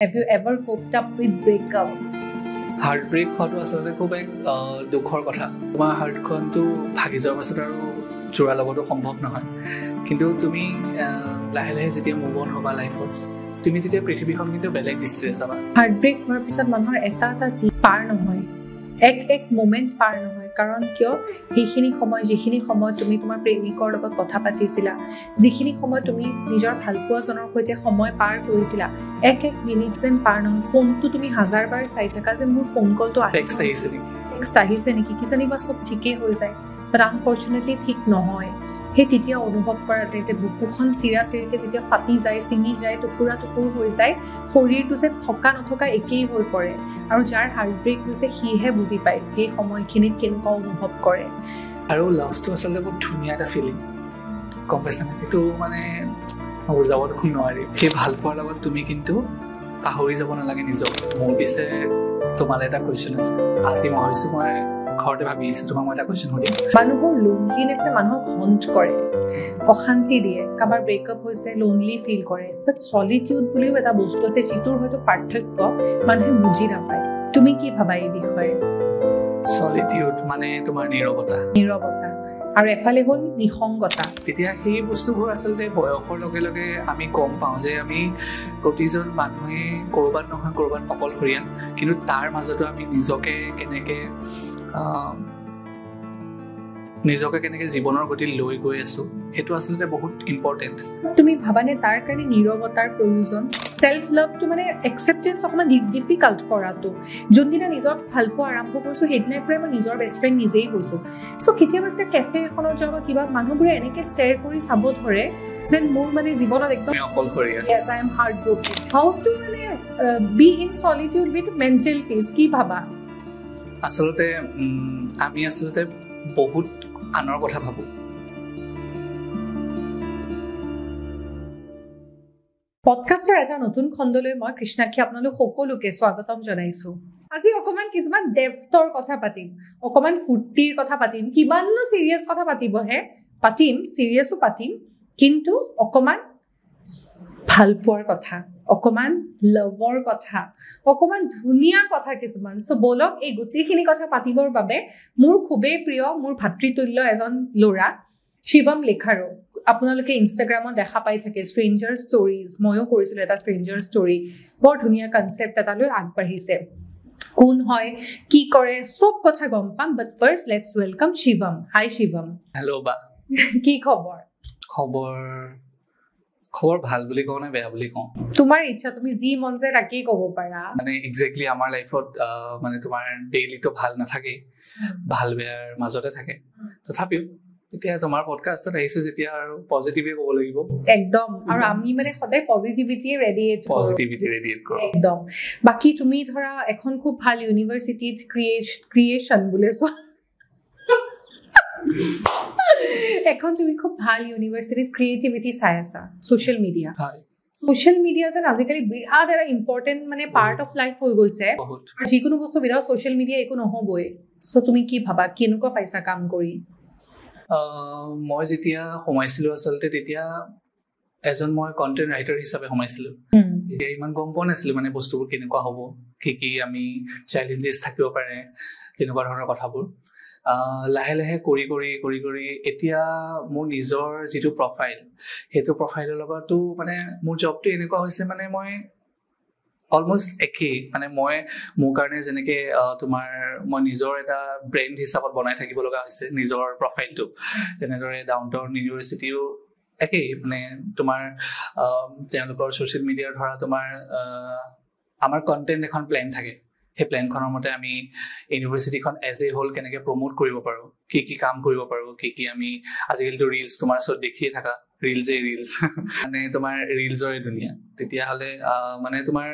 Have you ever coped up with breakup? Heart break হোৱাটো আচলতে খুব এক দুখৰ কথা। তোমাৰ হাৰ্টখনটো ভাগি যোৱাৰ পাছত আৰু জোৰা লগতো সম্ভৱ নহয়, কিন্তু তুমি লাহে লাহে যেতিয়া মুভ অন হ'বা লাইফত, তুমি যেতিয়া পৃথিৱীখন কিন্তু বেলেগ দৃষ্টিৰে চাবা। হাৰ্ট ব্ৰেক হোৱাৰ পিছত মানুহৰ এটা দিন পাৰ নহয়, এক মোমেণ্ট পাৰ নহয়। কাৰণ কিয়, সেইখিনি সময় যিখিনি সময় তুমি তোমাৰ প্ৰেমিকৰ লগত কথা পাতিছিলা, যিখিনি সময় তুমি নিজৰ ভালপোৱাজনৰ সৈতে সময় পাৰ কৰিছিলা, এক মিনিট যেন পাৰ নহয়। ফোনটো তুমি 1000বাৰ চাই থাকা যে মোৰ ফোন কলটো টেক্সট আহিছে নেকি, কিজানিবা চব ঠিকেই হৈ যায়, বাট আনফৰ্চুনেটলি ঠিক নহয়। সেই তেতিয়া অনুভৱ কৰা যায় যে বুকুখন চিৰাচিৰিকৈ যেতিয়া ফাটি যায়, ছিঙি যায়, টুকুৰা টুকুৰ হৈ যায়, শৰীৰটো যে থকা নথকা একেই হৈ পৰে। আৰু যাৰ হাৰ্ট ব্ৰেক হৈছে সিহে বুজি পায় সেই সময়খিনিত কেনেকুৱা অনুভৱ কৰে। আৰু লাভটো আচলতে বহুত ধুনীয়া এটা ফিলিং, গম পাইছানে? সেইটো মানে বুজাব দেখোন নোৱাৰি। সেই ভাল পোৱাৰ লগত তুমি কিন্তু পাহৰি যাব নালাগে নিজক। মোৰ পিছে তোমালৈ এটা কুৱেশ্যন আছে। আজি মই ভাবিছোঁ মই ঘৰতে ভাবি আহিছোঁ তোমাক মই এটা কুৱেশ্যন সুধিম। মানুহৰ লোনলিনেছে মানুহক হণ্ট কৰে, অশান্তি দিয়ে। কাৰোবাৰ ব্ৰেকআপ হৈছে, লোনলি ফিল কৰে। বাট চলিটিউড বুলিও এটা বস্তু আছে যিটোৰ হয়তো পাৰ্থক্য মানুহে বুজি নাপায়। তুমি কি ভাবা এই বিষয়ে? চলিটিউড মানে তোমাৰ নীৰৱতা, আৰু এফালে হ'ল নিসংগতা। তেতিয়া সেই বস্তুবোৰ আচলতে বয়সৰ লগে লগে আমি গম পাওঁ যে আমি প্ৰতিজন মানুহে ক'ৰবাত নহয় ক'ৰবাত অকলশৰীয়া, কিন্তু তাৰ মাজতো আমি নিজকে কেনেকে জীৱনৰ গতি লৈ গৈ আছো, সেইটো আচলতে বহুত ইম্পৰ্টেণ্ট। তুমি ভাবানে তাৰ কাৰণে নীৰৱতাৰ প্ৰয়োজন? চেল্ফ লাভটো মানে একচেপ্টেঞ্চ অকণমান ডিফিকাল্ট কৰাটো। যোনদিনা নিজক ভাল পোৱা আৰম্ভ কৰিছোঁ সেইদিনাৰ পৰাই মই নিজৰ বেষ্ট ফ্ৰেণ্ড নিজেই হৈছোঁ। চ' কেতিয়াবা যেতিয়া কেফে এখনত যাওঁ বা কিবা, মানুহবোৰে এনেকৈ ষ্টেয়াৰ কৰি চাব ধৰে যেন মোৰ মানে জীৱনত একদম অকলশৰীয়া। Yes, I am heartbroken. How to মানে be in solitude with mental peace? কি ভাবা? আচলতে আমি বহুত আনৰ কথা ভাবোঁ। পডকাষ্টৰ এটা নতুন খণ্ডলৈ মই কৃষ্ণাক্ষী আপোনালোক সকলোকে স্বাগতম জনাইছোঁ। আজি অকণমান কিছুমান ডেপথৰ কথা পাতিম, অকণমান ফূৰ্তিৰ কথা পাতিম। কিমাননো চিৰিয়াছ কথা পাতিবহে? পাতিম, চিৰিয়াছো পাতিম, কিন্তু অকণমান ভাল পোৱাৰ কথা, অকণমান লাভৰ কথা, অকণমান ধুনীয়া কথা কিছুমান। চ' ব'লক এই গোটেইখিনি কথা পাতিবৰ বাবে মোৰ খুবেই প্ৰিয়, মোৰ ভাতৃতুল্য এজন ল'ৰা, শিৱম লেখাৰু। আপোনালোকে ইনষ্টাগ্ৰামত দেখা পাই থাকে ষ্ট্ৰেঞ্জাৰ ষ্টৰিজ। ময়ো কৰিছিলোঁ এটা ষ্ট্ৰেঞ্জাৰ ষ্টৰি। বৰ ধুনীয়া কনচেপ্ট এটা লৈ আগবাঢ়িছে। কোন হয়, কি কৰে, চব কথা গম পাম। But first let's welcome Shivam. Hi Shivam. Hello' বা। কি খবৰ? খবৰ ভাল বুলি কওঁ নে বেয়া বুলি কওঁ? তোমাৰ ইচ্ছা, তুমি যি মন যায় তাকেই ক'ব পাৰা। মানে একজেক্টলি আমাৰ লাইফত মানে তোমাৰ ডেইলিটো ভাল নাথাকেই, ভাল বেয়াৰ মাজতে থাকে। তথাপিও এতিয়া তোমাৰ পডকাষ্টত আহিছোঁ যেতিয়া আৰু পজিটিভে ক'ব লাগিব। একদম। আৰু আমি মানে সদায় পজিটিভিটিয়ে ৰেডিয়েট কৰোঁ। একদম। বাকী তুমি ধৰা এখন খুব ভাল ইউনিভাৰ্চিটিত ক্ৰিয়েশ্যন বুলিছোঁ, এখন তুমি খুব ভাল ইউনিভাৰ্চিটিত ক্ৰিয়েটিভিটি চাই আছা, ছ'চিয়েল মিডিয়া। ছ'চিয়েল মিডিয়া যেন আজিকালি বিৰাট এটা ইম্পৰ্টেণ্ট মানে পাৰ্ট অফ লাইফ হৈ গৈছে। যিকোনো বস্তু উইদাউট ছ'চিয়েল মিডিয়া একো নহ'বই। চ' তুমি কি ভাবা, কেনেকুৱা পাইছা কাম কৰি? মই যেতিয়া সোমাইছিলোঁ আচলতে তেতিয়া এজন মই কণ্টেণ্ট ৰাইটাৰ হিচাপে সোমাইছিলোঁ। এতিয়া ইমান গম পোৱা নাছিলোঁ মানে বস্তুবোৰ কেনেকুৱা হ'ব, কি আমি চেলেঞ্জেছ থাকিব পাৰে, তেনেকুৱা ধৰণৰ কথাবোৰ। লাহে লাহে কৰি এতিয়া মোৰ নিজৰ যিটো প্ৰফাইল, সেইটো প্ৰফাইলৰ লগতো মানে মোৰ জবটো এনেকুৱা হৈছে, মানে মই অলমষ্ট একেই। মানে মোৰ কাৰণে যেনেকৈ মই নিজৰ এটা ব্ৰেণ্ড হিচাপত বনাই থাকিব লগা হৈছে নিজৰ প্ৰফাইলটো, তেনেদৰে ডাউনটাউন ইউনিভাৰ্চিটিও একেই। মানে তোমাৰ তেওঁলোকৰ ছ'চিয়েল মিডিয়াৰ ধৰা আমাৰ কণ্টেণ্ট এখন প্লেন থাকে। সেই প্লেনখনৰ মতে আমি ইউনিভাৰ্চিটিখন এজ এ হোল কেনেকৈ প্ৰমোট কৰিব পাৰোঁ, কি কাম কৰিব পাৰোঁ, কি আমি আজিকালিতো ৰিলছ তোমাৰ ওচৰত দেখিয়ে থাকা, ৰিলছ মানে তোমাৰ ৰিলছৰে দুনিয়া। তেতিয়াহ'লে মানে তোমাৰ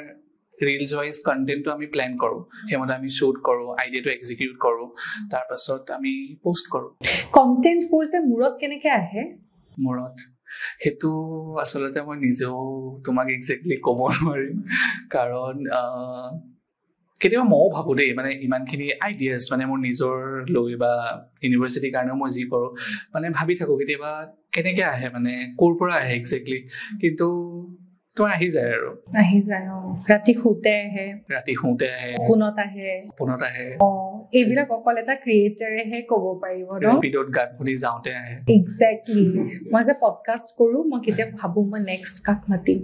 ৰিলছ ৱাইজ কণ্টেণ্টটো আমি প্লেন কৰোঁ, সেইমতে আমি শ্বুট কৰোঁ, আইডিয়াটো এক্সিকিউট কৰোঁ, তাৰপাছত আমি পোষ্ট কৰোঁ। কণ্টেণ্টবোৰ যে মূৰত কেনেকৈ আহে? সেইটো আচলতে মই নিজেও তোমাক একজেক্টলি ক'ব নোৱাৰিম, কাৰণ কেতিয়াবা ময়ো ভাবোঁ দেই, মানে ইমানখিনি আইডিয়াছ মানে মোৰ নিজৰ লৈ বা ইউনিভাৰ্চিটিৰ কাৰণেও মই যি কৰোঁ, মানে ভাবি থাকোঁ কেতিয়াবা কেনেকৈ আহে, মানে ক'ৰ পৰা আহে একজেক্টলি। কিন্তু তোমাৰ আহি যায় ৰাতি শুতে আহে সপোনত আহে এইবিলাক অকল এটা ক্ৰিয়েটাৰেহে ক'ব পাৰিব ন ৰেপিডত গান শুনি যাওঁতে আহে এক্সেক্টলি মই যে পডকাষ্ট কৰোঁ মই কেতিয়াবা ভাবোঁ মই নেক্সট কাক মাতিম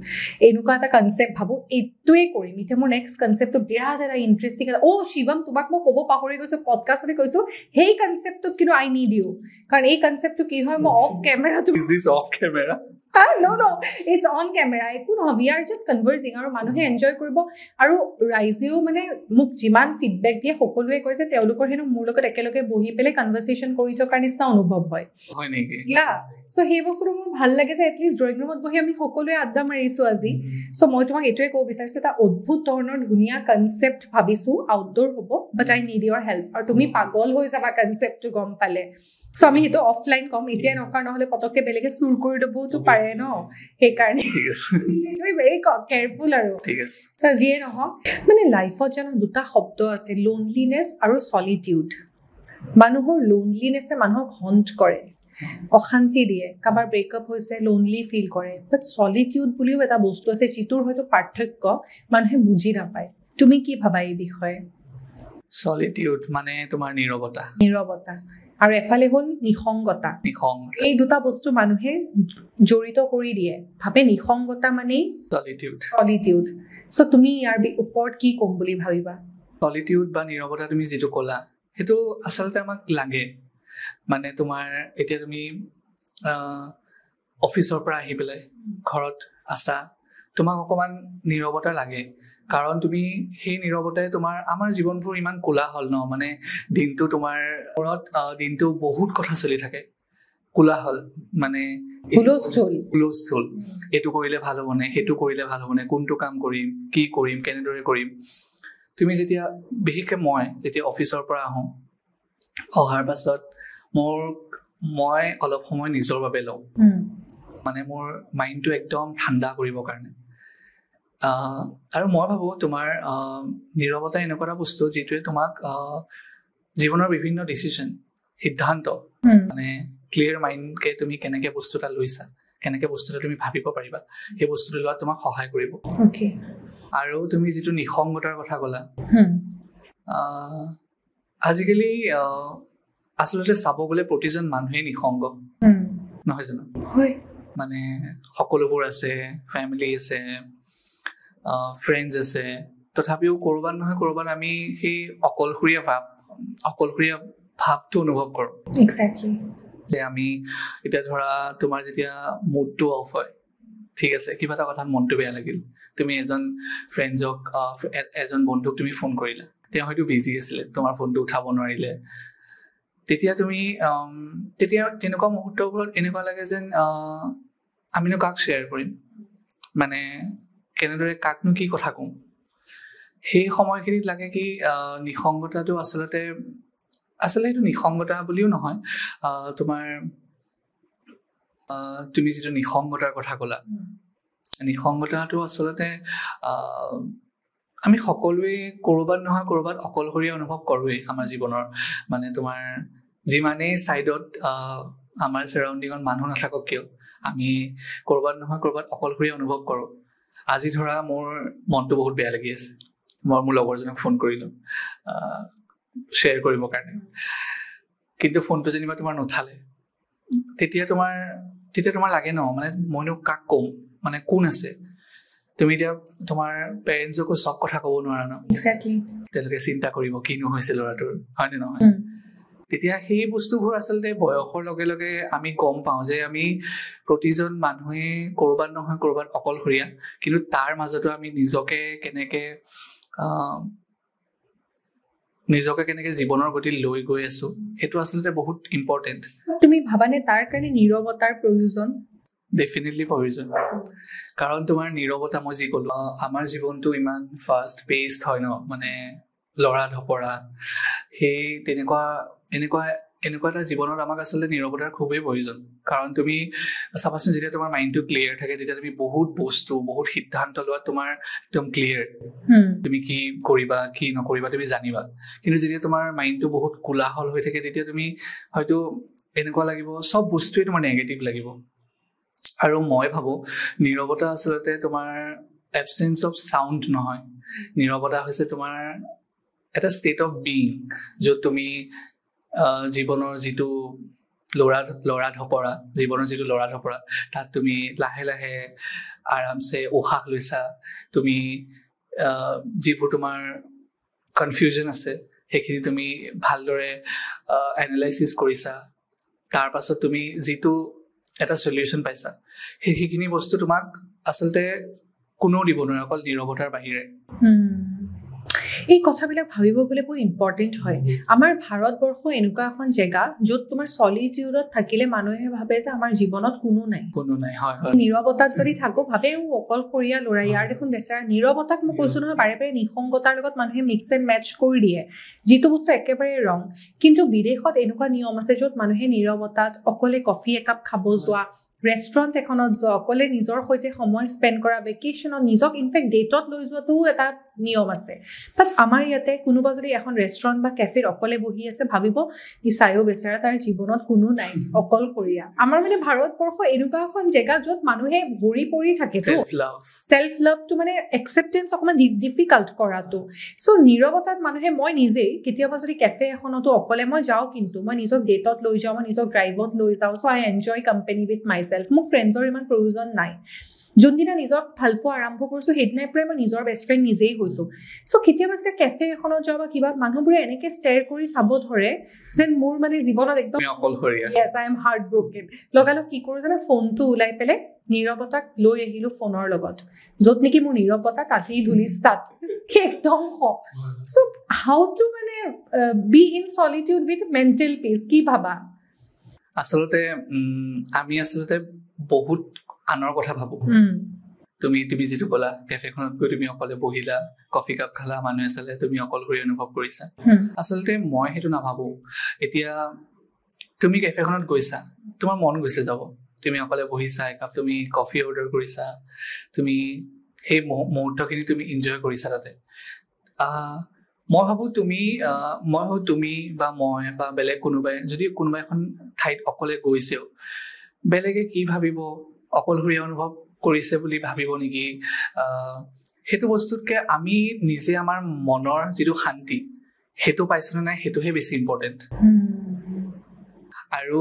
এনেকুৱা এটা কনচেপ্ট ভাবোঁ এইটোৱে কৰিম এতিয়া মোৰ নেক্সট কনচেপ্টটো বিৰাট এটা ইণ্টাৰেষ্টিং শিৱম তোমাক মই ক'ব পাহৰি গৈছোঁ পডকাষ্টতে কৈছোঁ সেই কনচেপ্টটোত কিন্তু আই নিড ইউ কাৰণ এই কনচেপ্টটো কি হয় মই off camera No, it's on camera. একো নহয়, we are just conversing আৰু মানুহে এনজয় কৰিব আৰু ৰাইজেও মানে মোক যিমান ফিডবেক দিয়ে সকলোৱে কৈছে তেওঁলোকৰ হেনো মোৰ লগত একেলগে বহি পেলাই কনভাৰচেশ্যন কৰি থকাৰ নিচিনা অনুভৱ হয় নেকি চ' সেই বস্তুটো মোৰ ভাল লাগে যে এটলিষ্ট ড্ৰয়িং ৰুমত বহি আমি সকলোৱে আড্ডা মাৰিছোঁ আজি চ' মই তোমাক এইটোৱে ক'ব বিচাৰিছোঁ এটা অদ্ভুত ধৰণৰ ধুনীয়া কনচেপ্ট ভাবিছোঁ আউটডোৰ হ'ব বাট আই নিড ইয়ৰ হেল্প আৰু তুমি পাগল হৈ যাবা কনচেপ্টটো গম পালে চ' আমি সেইটো অফলাইন কম এতিয়াই নকাৰ নহ'লে পতককে বেলেগে চুৰ কৰি দিবওতো পাৰে ন সেইকাৰণে ভেৰি কেয়াৰফুল আৰু যিয়ে নহওক মানে লাইফত জানো দুটা শব্দ আছে লোনলিনেছ আৰু চলিটিউড মানুহৰ লোনলিনেছে মানুহক হণ্ট কৰে অশান্তি দিয়ে কাৰোবাৰ ব্ৰেকআপ হৈছে লোনলি ফিল কৰে বাট চলিটিউড বুলিও এটা বস্তু আছে যিটোৰ হয়তো পাৰ্থক্য মানুহে বুজি নাপায় তুমি কি ভাবা এই বিষয়ে চলিটিউড মানে তোমাৰ নীৰৱতা আৰু এফালে হ'ল নিসংগতা এই দুটা বস্তু মানুহে জড়িত কৰি দিয়ে ভাবে নিসংগতা মানেই চলিটিউড চ' তুমি ইয়াৰ ওপৰত কি ক'ম বুলি ভাবিবা চলিটিউড বা নীৰৱতা তুমি যিটো ক'লা সেইটো আচলতে আমাক লাগে মানে তোমাৰ এতিয়া তুমি অফিচৰ পৰা আহি পেলাই ঘৰত আছা তোমাক অকণমান নীৰৱতা লাগে কাৰণ তুমি সেই নীৰৱতাই আমাৰ জীৱনবোৰ ইমান কোলাহল ন মানে দিনটো তোমাৰ ঘৰত দিনটো বহুত কথা চলি থাকে কোলাহল মানে হুলস্থুল এইটো কৰিলে ভাল হ'বনে সেইটো কৰিলে ভাল হ'বনে কোনটো কাম কৰিম কি কৰিম কেনেদৰে কৰিম তুমি বিশেষকৈ মই যেতিয়া অফিচৰ পৰা অহাৰ পাছত মই অলপ সময় নিজৰ বাবে লওঁ মানে মোৰ মাইণ্ডটো একদম ঠাণ্ডা কৰিবৰ কাৰণে আৰু মই ভাবোঁ তোমাৰ নীৰৱতা এনেকুৱা এটা বস্তু যিটোৱে তোমাক জীৱনৰ বিভিন্ন ডিচিশ্যন সিদ্ধান্ত মানে ক্লিয়াৰ মাইণ্ডকে তুমি কেনেকৈ বস্তু এটা লৈছা কেনেকৈ বস্তু এটা তুমি ভাবিব পাৰিবা সেই বস্তুটো লোৱাত তোমাক সহায় কৰিব আৰু তুমি যিটো নিসংগতাৰ কথা ক'লা আজিকালি আচলতে চাব গ'লে প্ৰতিজন মানুহেই নিসংগ নহয় জানো মানে সকলোবোৰ আছে ফেমিলি আছে ফ্ৰেণ্ডছ আছে তথাপিও ক'ৰবাত নহয় ক'ৰবাত আমি সেই অকলশৰীয়া ভাৱটো অনুভৱ কৰোঁ যে আমি এতিয়া ধৰা তোমাৰ যেতিয়া মুডটো অফ হয় ঠিক আছে কিবা এটা কথাত মনটো বেয়া লাগিল তুমি এজন বন্ধুক তুমি ফোন কৰিলা তেওঁ হয়তো বিজি আছিলে তোমাৰ ফোনটো উঠাব নোৱাৰিলে তেতিয়া তেনেকুৱা মুহূৰ্তবোৰত এনেকুৱা লাগে যেন আমিনো কাক শ্বেয়াৰ কৰিম মানে কেনেদৰে কাকনো কি কথা কওঁ সেই সময়খিনিত লাগে কি নিসংগতাটো আচলতে এইটো নিসংগতা বুলিও নহয় তোমাৰ তুমি যিটো নিসংগতাৰ কথা ক'লা নিসংগতাটো আচলতে আমি সকলোৱে ক'ৰবাত নহয় ক'ৰবাত অকলশৰীয়া অনুভৱ কৰোঁৱেই আমাৰ জীৱনৰ মানে তোমাৰ যিমানেই ছাইডত আমাৰ চাৰাউণ্ডিঙত মানুহ নাথাকক কিয় আমি ক'ৰবাত নহয় ক'ৰবাত অকলশৰীয়া অনুভৱ কৰোঁ আজি ধৰা মোৰ মনটো বহুত বেয়া লাগি আছে মই মোৰ লগৰজনক ফোন কৰিলোঁ শ্বেয়াৰ কৰিবৰ কাৰণে কিন্তু ফোনটো যেনিবা তোমাৰ নুঠালে তেতিয়া তোমাৰ লাগে ন মানে মইনো কাক ক'ম মানে কোন আছে তুমি এতিয়া তোমাৰ পেৰেণ্টছকো চব কথা ক'ব নোৱাৰা ন তেওঁলোকে চিন্তা কৰিব কিনো হৈছে ল'ৰাটোৰ হয়নে নহয় তেতিয়া সেই বস্তুবোৰ আচলতে বয়সৰ লগে লগে আমি গম পাওঁ যে আমি প্ৰতিজন মানুহে ক'ৰবাত নহয় ক'ৰবাত অকলশৰীয়া কিন্তু তাৰ মাজতো আমি নিজকে কেনেকে জীৱনৰ গতি লৈ গৈ আছো সেইটো আচলতে বহুত ইম্পৰ্টেণ্ট তুমি ভাবানে তাৰ কাৰণে নীৰৱতাৰ প্ৰয়োজন ডেফিনেটলি প্ৰয়োজন কাৰণ তোমাৰ নীৰৱতা মই যি ক'লো আমাৰ জীৱনটো ইমান ফাষ্ট পেচড হয় ন মানে লৰা ধপৰা সেই এনেকুৱা এটা জীৱনত আমাক আচলতে নীৰৱতাৰ খুবেই প্ৰয়োজন কাৰণ তুমি চাবাচোন যেতিয়া তোমাৰ মাইণ্ডটো ক্লিয়াৰ থাকে তেতিয়া তুমি বহুত সিদ্ধান্ত লোৱা তোমাৰ একদম ক্লিয়াৰ তুমি কি কৰিবা কি নকৰিবা তুমি জানিবা কিন্তু যেতিয়া তোমাৰ মাইণ্ডটো বহুত কোলাহল হৈ থাকে তেতিয়া তুমি হয়তো এনেকুৱা লাগিব চব বস্তুৱে তোমাৰ নেগেটিভ লাগিব আৰু মই ভাবো নীৰৱতা আচলতে তোমাৰ এবচেঞ্চ অফ চাউণ্ড নহয়, নীৰৱতা হৈছে তোমাৰ এটা ষ্টেট অফ বিইং, য'ত তুমি জীৱনৰ যিটো লৰা ধপৰা তাত তুমি লাহে লাহে আৰামছে উশাহ লৈছা, তুমি যিবোৰ তোমাৰ কনফিউজন আছে সেইখিনি তুমি ভালদৰে এনালাইচিছ কৰিছা, তাৰ পাছত তুমি যিটো এটা সলিউশ্যন পাইছা, সেইখিনি বস্তু তোমাক আচলতে কোনেও দিব নোৱাৰে অকল নীৰৱতাৰ বাহিৰে। এই কথাবিলাক ভাবিব গ'লে বহুত ইম্পৰ্টেণ্ট হয়। আমাৰ ভাৰতবৰ্ষ এনেকুৱা এখন জেগা য'ত তোমাৰ চলিটিউডত থাকিলে মানুহে ভাবে যে আমাৰ জীৱনত কোনো নাই। হয়। নীৰৱতাত যদি থাকো ভাবে অকলশৰীয়া ল'ৰা, ইয়াৰ দেখোন বেচেৰা। নীৰৱতাক মই কৈছো নহয়, বাৰে বাৰে নিসংগতাৰ লগত মানুহে মিক্স এণ্ড মেচ কৰি দিয়ে, যিটো বস্তু একেবাৰে ৰং। কিন্তু বিদেশত এনেকুৱা নিয়ম আছে য'ত মানুহে নীৰৱতাত অকলে কফি একাপ খাব যোৱা, ৰেষ্টুৰেণ্ট এখনত যোৱা, অকলে নিজৰ সৈতে সময় স্পেণ্ড কৰা, ভেকেশ্যনত নিজক ইনফেক্ট ডেটত লৈ যোৱাটোও এটা নিয়ম আছে। বাট আমাৰ ইয়াতে কোনোবা যদি এখন ৰেষ্টুৰেণ্ট বা কেফেত অকলে বহি আছে, ভাবিব ই চায়ো বেচেৰা, তাৰ জীৱনত কোনো নাই, অকলশৰীয়া। আমাৰ মানে ভাৰতবৰ্ষ এনেকুৱা এখন জেগা য'ত মানুহে ভৰি পৰি থাকে, চেল্ফ লাভটো মানে একচেপ্টেঞ্চ অকমান ডিফিকাল্ট কৰাটো। চ' নীৰৱতাত মানুহে, মই নিজেই কেতিয়াবা যদি কেফে এখনতো অকলে মই যাওঁ, কিন্তু মই নিজক ডেটত লৈ যাওঁ, মই নিজক ড্ৰাইভত লৈ যাওঁ। So' I enjoy company with myself. মোক ফ্ৰেণ্ডছৰ ইমান প্ৰয়োজন নাই। যোনদিনা নিজক ভাল পোৱা আৰম্ভ কৰিছো, সেইদিনাৰ পৰাই মই নিজৰ বেষ্ট ফ্ৰেণ্ড নিজেই হৈছো। চ' কেতিয়াবা যেতিয়া কেফে এখনত যাওঁ বা কিবা, মানুহবোৰে এনেকে ষ্টেয়াৰ কৰি চাব ধৰে যেন মোৰ মানে জীৱনত একদম অকলশৰীয়া, yes I am heartbroken। লগালগ কি কৰো জানো, ফোনটো ওলাই পেলাই নীৰৱতাক লৈ আহিলো ফোনৰ লগত, য'ত নেকি মোৰ নীৰৱতা তাতেই ধুলি চাট একদম। চ' হাউ টু মানে be in solitude with mental peace, কি ভাবা? আচলতে আমি আচলতে বহুত আনৰ কথা ভাবো। তুমি যিটো ক'লা, কেফেখনত গৈ তুমি অকলে বহিলা, কফি কাপ খালা, মানুহে চালে, তুমি অকলশৰীয়া অনুভৱ কৰিছা। আচলতে মই সেইটো নাভাবো। এতিয়া তুমি কেফেখনত গৈছা, তোমাৰ মন গৈছে যাব, তুমি অকলে বহিছা, একাপ তুমি কফি অৰ্ডাৰ কৰিছা, তুমি সেই মুহূৰ্তখিনি তুমি এনজয় কৰিছা তাতে। মই ভাবো তুমি বা মই বা বেলেগ কোনোবাই যদি কোনোবা এখন ঠাইত অকলে গৈছেও, বেলেগে কি ভাবিব, অকলশৰীয়া অনুভৱ কৰিছে বুলি ভাবিব নেকি, সেইটো বস্তুতকে আমি নিজে আমাৰ মনৰ যিটো শান্তি সেইটো পাইছো নে নাই, সেইটোহে বেছি ইম্পৰ্টেণ্ট। আৰু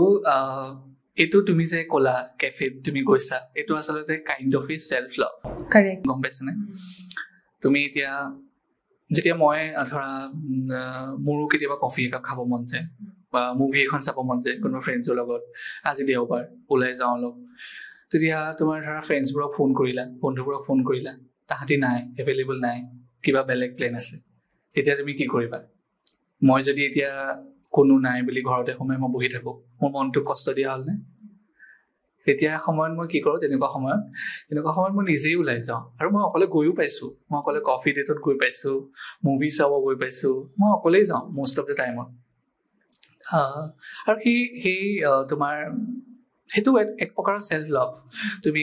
এইটো তুমি যে ক'লা কেফেত তুমি গৈছা, এইটো আচলতে কাইণ্ড অফ এ চেল্ফ লাভ, গম পাইছানে? তুমি এতিয়া যেতিয়া মই ধৰা মোৰো কেতিয়াবা কফি একাপ খাব মন যায় বা মুভি এখন চাব মন যায় কোনো ফ্ৰেণ্ডছৰ লগত, আজি দেওবাৰ ওলাই যাওঁ অলপ, তেতিয়া তোমাৰ ধৰা ফ্ৰেণ্ডছবোৰক ফোন কৰিলা, বন্ধুবোৰক ফোন কৰিলা, তাহাঁতি নাই, এভেইলেবল নাই, কিবা বেলেগ প্লেন আছে, তেতিয়া তুমি কি কৰিবা? মই যদি এতিয়া কোনো নাই বুলি ঘৰতে সোমাই মই বহি থাকো, মোৰ মনটোক কষ্ট দিয়া হ'ল নে? তেতিয়া সময়ত মই কি কৰোঁ, তেনেকুৱা সময়ত মই নিজেই ওলাই যাওঁ। আৰু মই অকলে গৈও পাইছোঁ, মই অকলে কফি ডেটত গৈ পাইছোঁ, মুভি চাব গৈ পাইছোঁ, মই অকলেই যাওঁ মষ্ট অফ দ্য টাইমত। আৰু সেই তোমাৰ সেইটো এক প্ৰকাৰৰ চেল্ফ লাভ। তুমি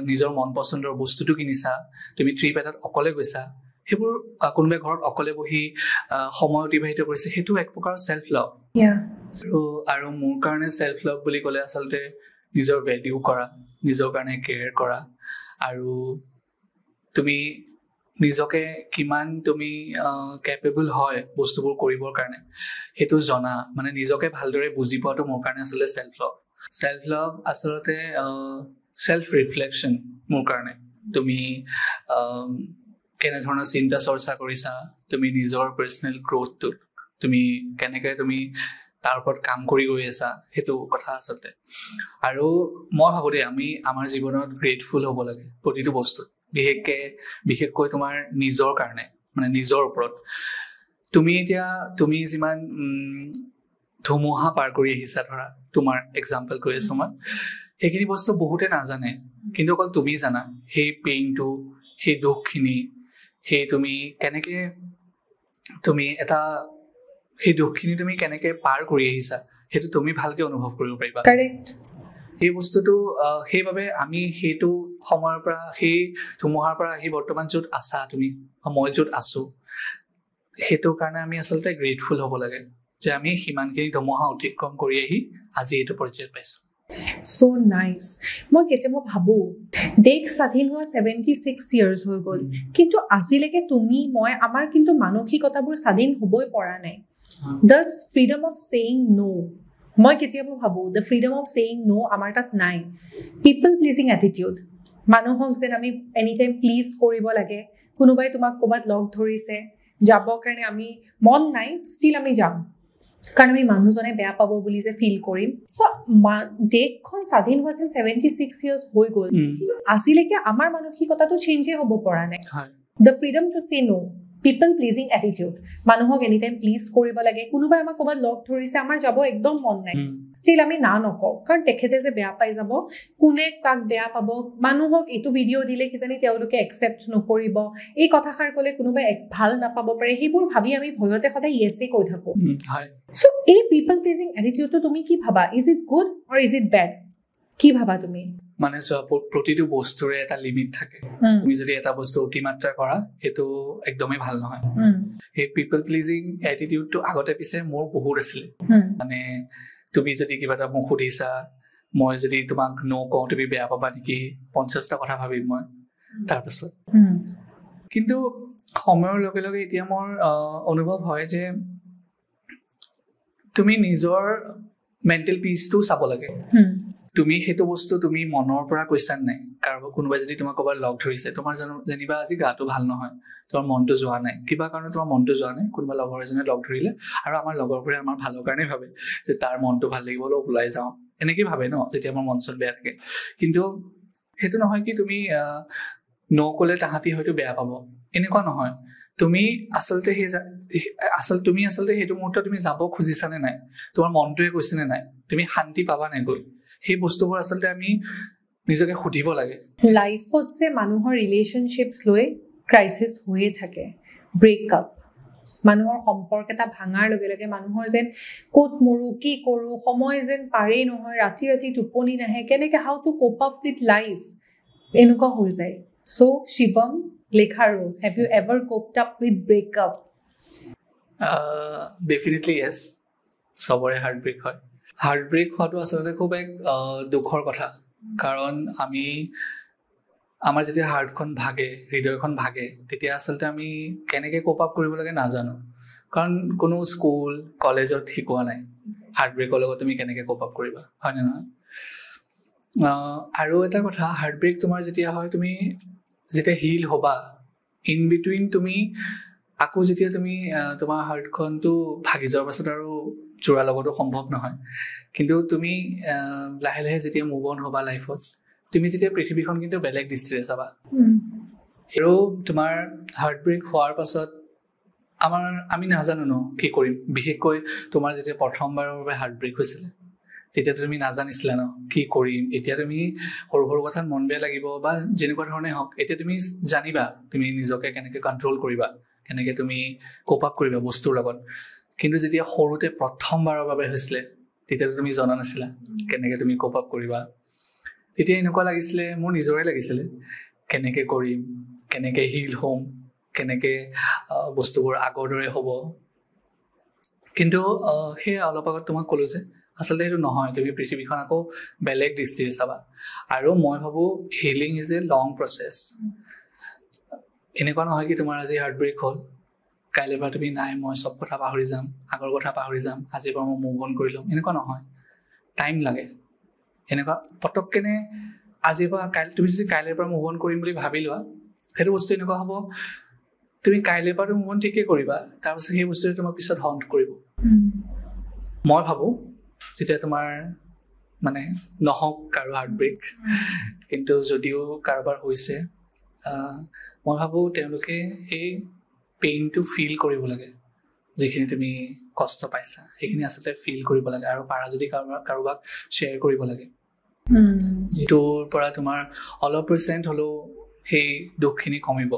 নিজৰ মন পচন্দৰ বস্তুটো কিনিছা, তুমি ট্ৰিপ এটাত অকলে গৈছা, সেইবোৰ কোনোবাই ঘৰত অকলে বহি সময় অতিবাহিত কৰিছে, সেইটো এক প্ৰকাৰৰ চেল্ফ লাভ। আৰু মোৰ কাৰণে চেল্ফ লাভ বুলি ক'লে আচলতে নিজৰ ভেলিউ কৰা, নিজৰ কাৰণে কেয়াৰ কৰা, আৰু তুমি নিজকে কিমান তুমি কেপেবল হয় বস্তুবোৰ কৰিবৰ কাৰণে সেইটো জনা, মানে নিজকে ভালদৰে বুজি পোৱাটো মোৰ কাৰণে আচলতে চেল্ফ লাভ। চেল্ফ লাভ আচলতে চেল্ফ ৰিফ্লেকশ্যন মোৰ কাৰণে। তুমি কেনেধৰণৰ চিন্তা চৰ্চা কৰিছা, তুমি নিজৰ পাৰ্চনেল গ্ৰথটোত তুমি কেনেকৈ তুমি তাৰ ওপৰত কাম কৰি গৈ আছা, সেইটো কথা আচলতে। আৰু মই ভাবোঁ দেই, আমি আমাৰ জীৱনত গ্ৰেটফুল হ'ব লাগে প্ৰতিটো বস্তুত, বিশেষকৈ তোমাৰ নিজৰ কাৰণে, মানে নিজৰ ওপৰত। তুমি যিমান ধুমুহা পাৰ কৰি আহিছা, ধৰা তোমাৰ এক্সাম্পল কৈ আছো মই, সেইখিনি বস্তু বহুতে নাজানে, কিন্তু অকল তুমি জানা সেই পেইনটো, সেই দুখখিনি, সেই তুমি কেনেকে সেই দুখখিনি তুমি কেনেকে পাৰ কৰি আহিছা, সেইটো তুমি ভালকে অনুভৱ কৰিব পাৰিবা। সেই বস্তুটো সেইবাবে আমি সেইটো সময়ৰ পৰা, সেই ধুমুহাৰ পৰা আহি বৰ্তমান য'ত আছা তুমি, মই য'ত আছো, সেইটোৰ কাৰণে আমি আচলতে গ্ৰেটফুল হ'ব লাগে যে আমি সিমানখিনি ধুমুহা অতিক্ৰম কৰি আহি আজি এইটো পৰ্যায়ত পাইছো। So nice. মই কেতিয়াবা ভাবো দেশ স্বাধীন হোৱা 76 years হৈ গ'ল, কিন্তু আজিলৈকে তুমি মই আমাৰ কিন্তু মানসিকতাবোৰ স্বাধীন হ'বই পৰা নাই. The freedom of saying no. মই কেতিয়াবা ভাবো the freedom of saying no আমাৰ তাত নাই. People pleasing attitude. মানুহক যেন আমি এনি টাইম প্লিজ কৰিব লাগে. কোনোবাই তোমাক ক'বাত লগ ধৰিছে যাবৰ কাৰণে আমি মন নাই, ষ্টিল আমি যাম কাৰণ আমি মানুহজনে বেয়া পাব বুলি যে ফিল কৰিম. চ' দেশখন স্বাধীন হোৱা 76 years হৈ গ'ল, আজিলৈকে আমাৰ মানসিকতাটো চেঞ্জে হ'ব পৰা নাই. The freedom to say no. People pleasing attitude. মানুহক এনি টাইম প্লিজ কৰিব লাগে. কোনোবাই আমাক ক'বাত লগ ধৰিছে আমাৰ যাব একদম মন নাই, ষ্টিল আমি না নকওঁ কাৰণ তেখেতে যে বেয়া পাই যাব, কোনে কাক বেয়া পাব, মানুহক এইটো ভিডিঅ' দিলে কিজানি তেওঁলোকে একচেপ্ট নকৰিব, এই কথাষাৰ ক'লে কোনোবাই ভাল নাপাব পাৰে, সেইবোৰ ভাবি আমি ভয়তে সদায় ইয়েছে কৈ থাকোঁ. চ' এই পিপল প্লিজিং এটিটিউডটো তুমি কি ভাবা? Is it good or is it bad? কি ভাবা তুমি? মানে চোৱা, প্ৰতিটো বস্তুৰে এটা লিমিট থাকে. তুমি যদি এটা বস্তু অতিমাত্ৰা কৰা সেইটো একদমেই ভাল নহয়. সেই পিপল প্লিজিং এটিটিউডটো আগতে পিছে মোৰ বহুত আছিলে. মানে তুমি যদি কিবা এটা মোক সুধিছা, মই যদি তোমাক ন কওঁ তুমি বেয়া পাবা নেকি, 50টা কথা ভাবিম মই তাৰপাছত. কিন্তু সময়ৰ লগে লগে এতিয়া মোৰ অনুভৱ হয় যে তুমি নিজৰ মেণ্টেল পিচটো চাব লাগে. তুমি সেইটো বস্তু তুমি মনৰ পৰা কৈছা নাই. কাৰোবাৰ কোনোবাই যদি তোমাক ক'ৰবাত লগ ধৰিছে, তোমাৰ যেনিবা আজি গাটো ভাল নহয়, তোমাৰ মনটো যোৱা নাই, কিবা কাৰণে তোমাৰ মনটো যোৱা নাই, কোনোবা লগৰ এজনে লগ ধৰিলে আৰু আমাৰ লগৰবোৰে আমাৰ ভালৰ কাৰণেই ভাবে যে তাৰ মনটো ভাল লাগিব, অলপ ওলাই যাওঁ, এনেকেই ভাবে ন যেতিয়া আমাৰ মন চন বেয়া থাকে. কিন্তু সেইটো নহয় কি তুমি ন ক'লে তাহাঁতি হয়তো বেয়া পাব, এনেকুৱা নহয়. তুমি আচলতে তুমি সেইটো মুহূৰ্তত তুমি যাব খুজিছানে নাই, তোমাৰ মনটোৱে কৈছেনে নাই, তুমি শান্তি পাবা নাই গৈ, সেই বস্তুবোৰ আচলতে আমি নিজকে সুধিব লাগে. লাইফত যে মানুহৰ ৰিলেশ্যনশ্বিপছ লৈ ক্ৰাইচিছ হৈয়ে থাকে, ব্ৰেকআপ, মানুহৰ সম্পৰ্ক এটা ভাঙাৰ লগে লগে মানুহৰ যেন ক'ত মৰো কি কৰোঁ, সময় যেন পাৰেই নহয়, ৰাতি ৰাতি টোপনি নাহে, কেনেকৈ how to cope up with life, এনেকুৱা হৈ যায়. চ' শিৱম, লেখাৰো, have you ever coped up with breakup? Definitely yes. চবৰে হাৰ্ট ব্ৰেক হয়. হাৰ্ট ব্ৰেক হোৱাটো আচলতে খুব এক দুখৰ কথা. কাৰণ আমাৰ যেতিয়া হাৰ্টখন ভাগে, হৃদয়খন ভাগে, তেতিয়া আচলতে আমি কেনেকৈ কোপ আপ কৰিব লাগে নাজানো. কাৰণ কোনো স্কুল কলেজত শিকোৱা নাই হাৰ্ট ব্ৰেকৰ লগত তুমি কেনেকৈ কোপ আপ কৰিবা, হয়নে নহয়? আৰু এটা কথা, হাৰ্ট ব্ৰেক তোমাৰ যেতিয়া হয়, তুমি যেতিয়া হিল হ'বা, ইন বিটুইন তুমি আকৌ যেতিয়া তুমি তোমাৰ হাৰ্টখনটো ভাগি যোৱাৰ পাছত আৰু জোৰা লগতো সম্ভৱ নহয়, কিন্তু তুমি লাহে লাহে যেতিয়া মুভ অন হ'বা লাইফত, তুমি যেতিয়া পৃথিৱীখন কিন্তু বেলেগ দৃষ্টিৰে চাবা. আৰু তোমাৰ হাৰ্ট ব্ৰেক হোৱাৰ পাছত আমি নাজানো ন কি কৰিম. বিশেষকৈ তোমাৰ যেতিয়া প্ৰথমবাৰৰ বাবে হাৰ্ট ব্ৰেক হৈছিলে, তেতিয়াতো তুমি নাজানিছিলা ন কি কৰিম. এতিয়া তুমি সৰু সৰু কথাত মন বেয়া লাগিব বা যেনেকুৱা ধৰণে হওক, এতিয়া তুমি জানিবা তুমি নিজকে কেনেকৈ কণ্ট্ৰল কৰিবা, কেনেকৈ তুমি কোপ আপ কৰিবা বস্তুৰ লগত. কিন্তু যেতিয়া সৰুতে প্ৰথমবাৰৰ বাবে হৈছিলে, তেতিয়াতো তুমি জনা নাছিলা কেনেকৈ তুমি কোপ আপ কৰিবা. তেতিয়া এনেকুৱা লাগিছিলে, মোৰ নিজৰে লাগিছিলে, কেনেকৈ কৰিম, কেনেকৈ হিল হ'ম, কেনেকৈ বস্তুবোৰ আগৰ দৰে হ'ব. কিন্তু সেয়া অলপ আগত তোমাক ক'লোঁ যে আচলতে সেইটো নহয়, তুমি পৃথিৱীখন আকৌ বেলেগ দৃষ্টিৰে চাবা. আৰু মই ভাবোঁ healing is a long process. এনেকুৱা নহয় কি তোমাৰ আজি হাৰ্ট ব্ৰেক হ'ল, কাইলৈৰ পৰা তুমি নাই মই চব কথা পাহৰি যাম, আগৰ কথা পাহৰি যাম, আজিৰ পৰা মই মুভ অন কৰি ল'ম, এনেকুৱা নহয়. টাইম লাগে. এনেকুৱা পটককেনে আজিৰ পৰা তুমি যদি কাইলৈৰ পৰা মুভ অন কৰিম বুলি ভাবি লোৱা, সেইটো বস্তু এনেকুৱা হ'ব, তুমি কাইলৈৰ পৰা মুভ অন ঠিকেই কৰিবা, তাৰপিছত সেই বস্তুটো তোমাক পিছত হণ্ট কৰিব. মই ভাবোঁ যেতিয়া তোমাৰ মানে নহওক কাৰো হাৰ্ট ব্ৰেক, কিন্তু যদিও কাৰোবাৰ হৈছে, মই ভাবোঁ তেওঁলোকে সেই পেইনটো ফিল কৰিব লাগে. যিখিনি তুমি কষ্ট পাইছা সেইখিনি আচলতে ফিল কৰিব লাগে, আৰু পাৰা যদি কাৰোবাক শ্বেয়াৰ কৰিব লাগে, যিটোৰ পৰা তোমাৰ অলপ % হ'লেও সেই দুখখিনি কমিব.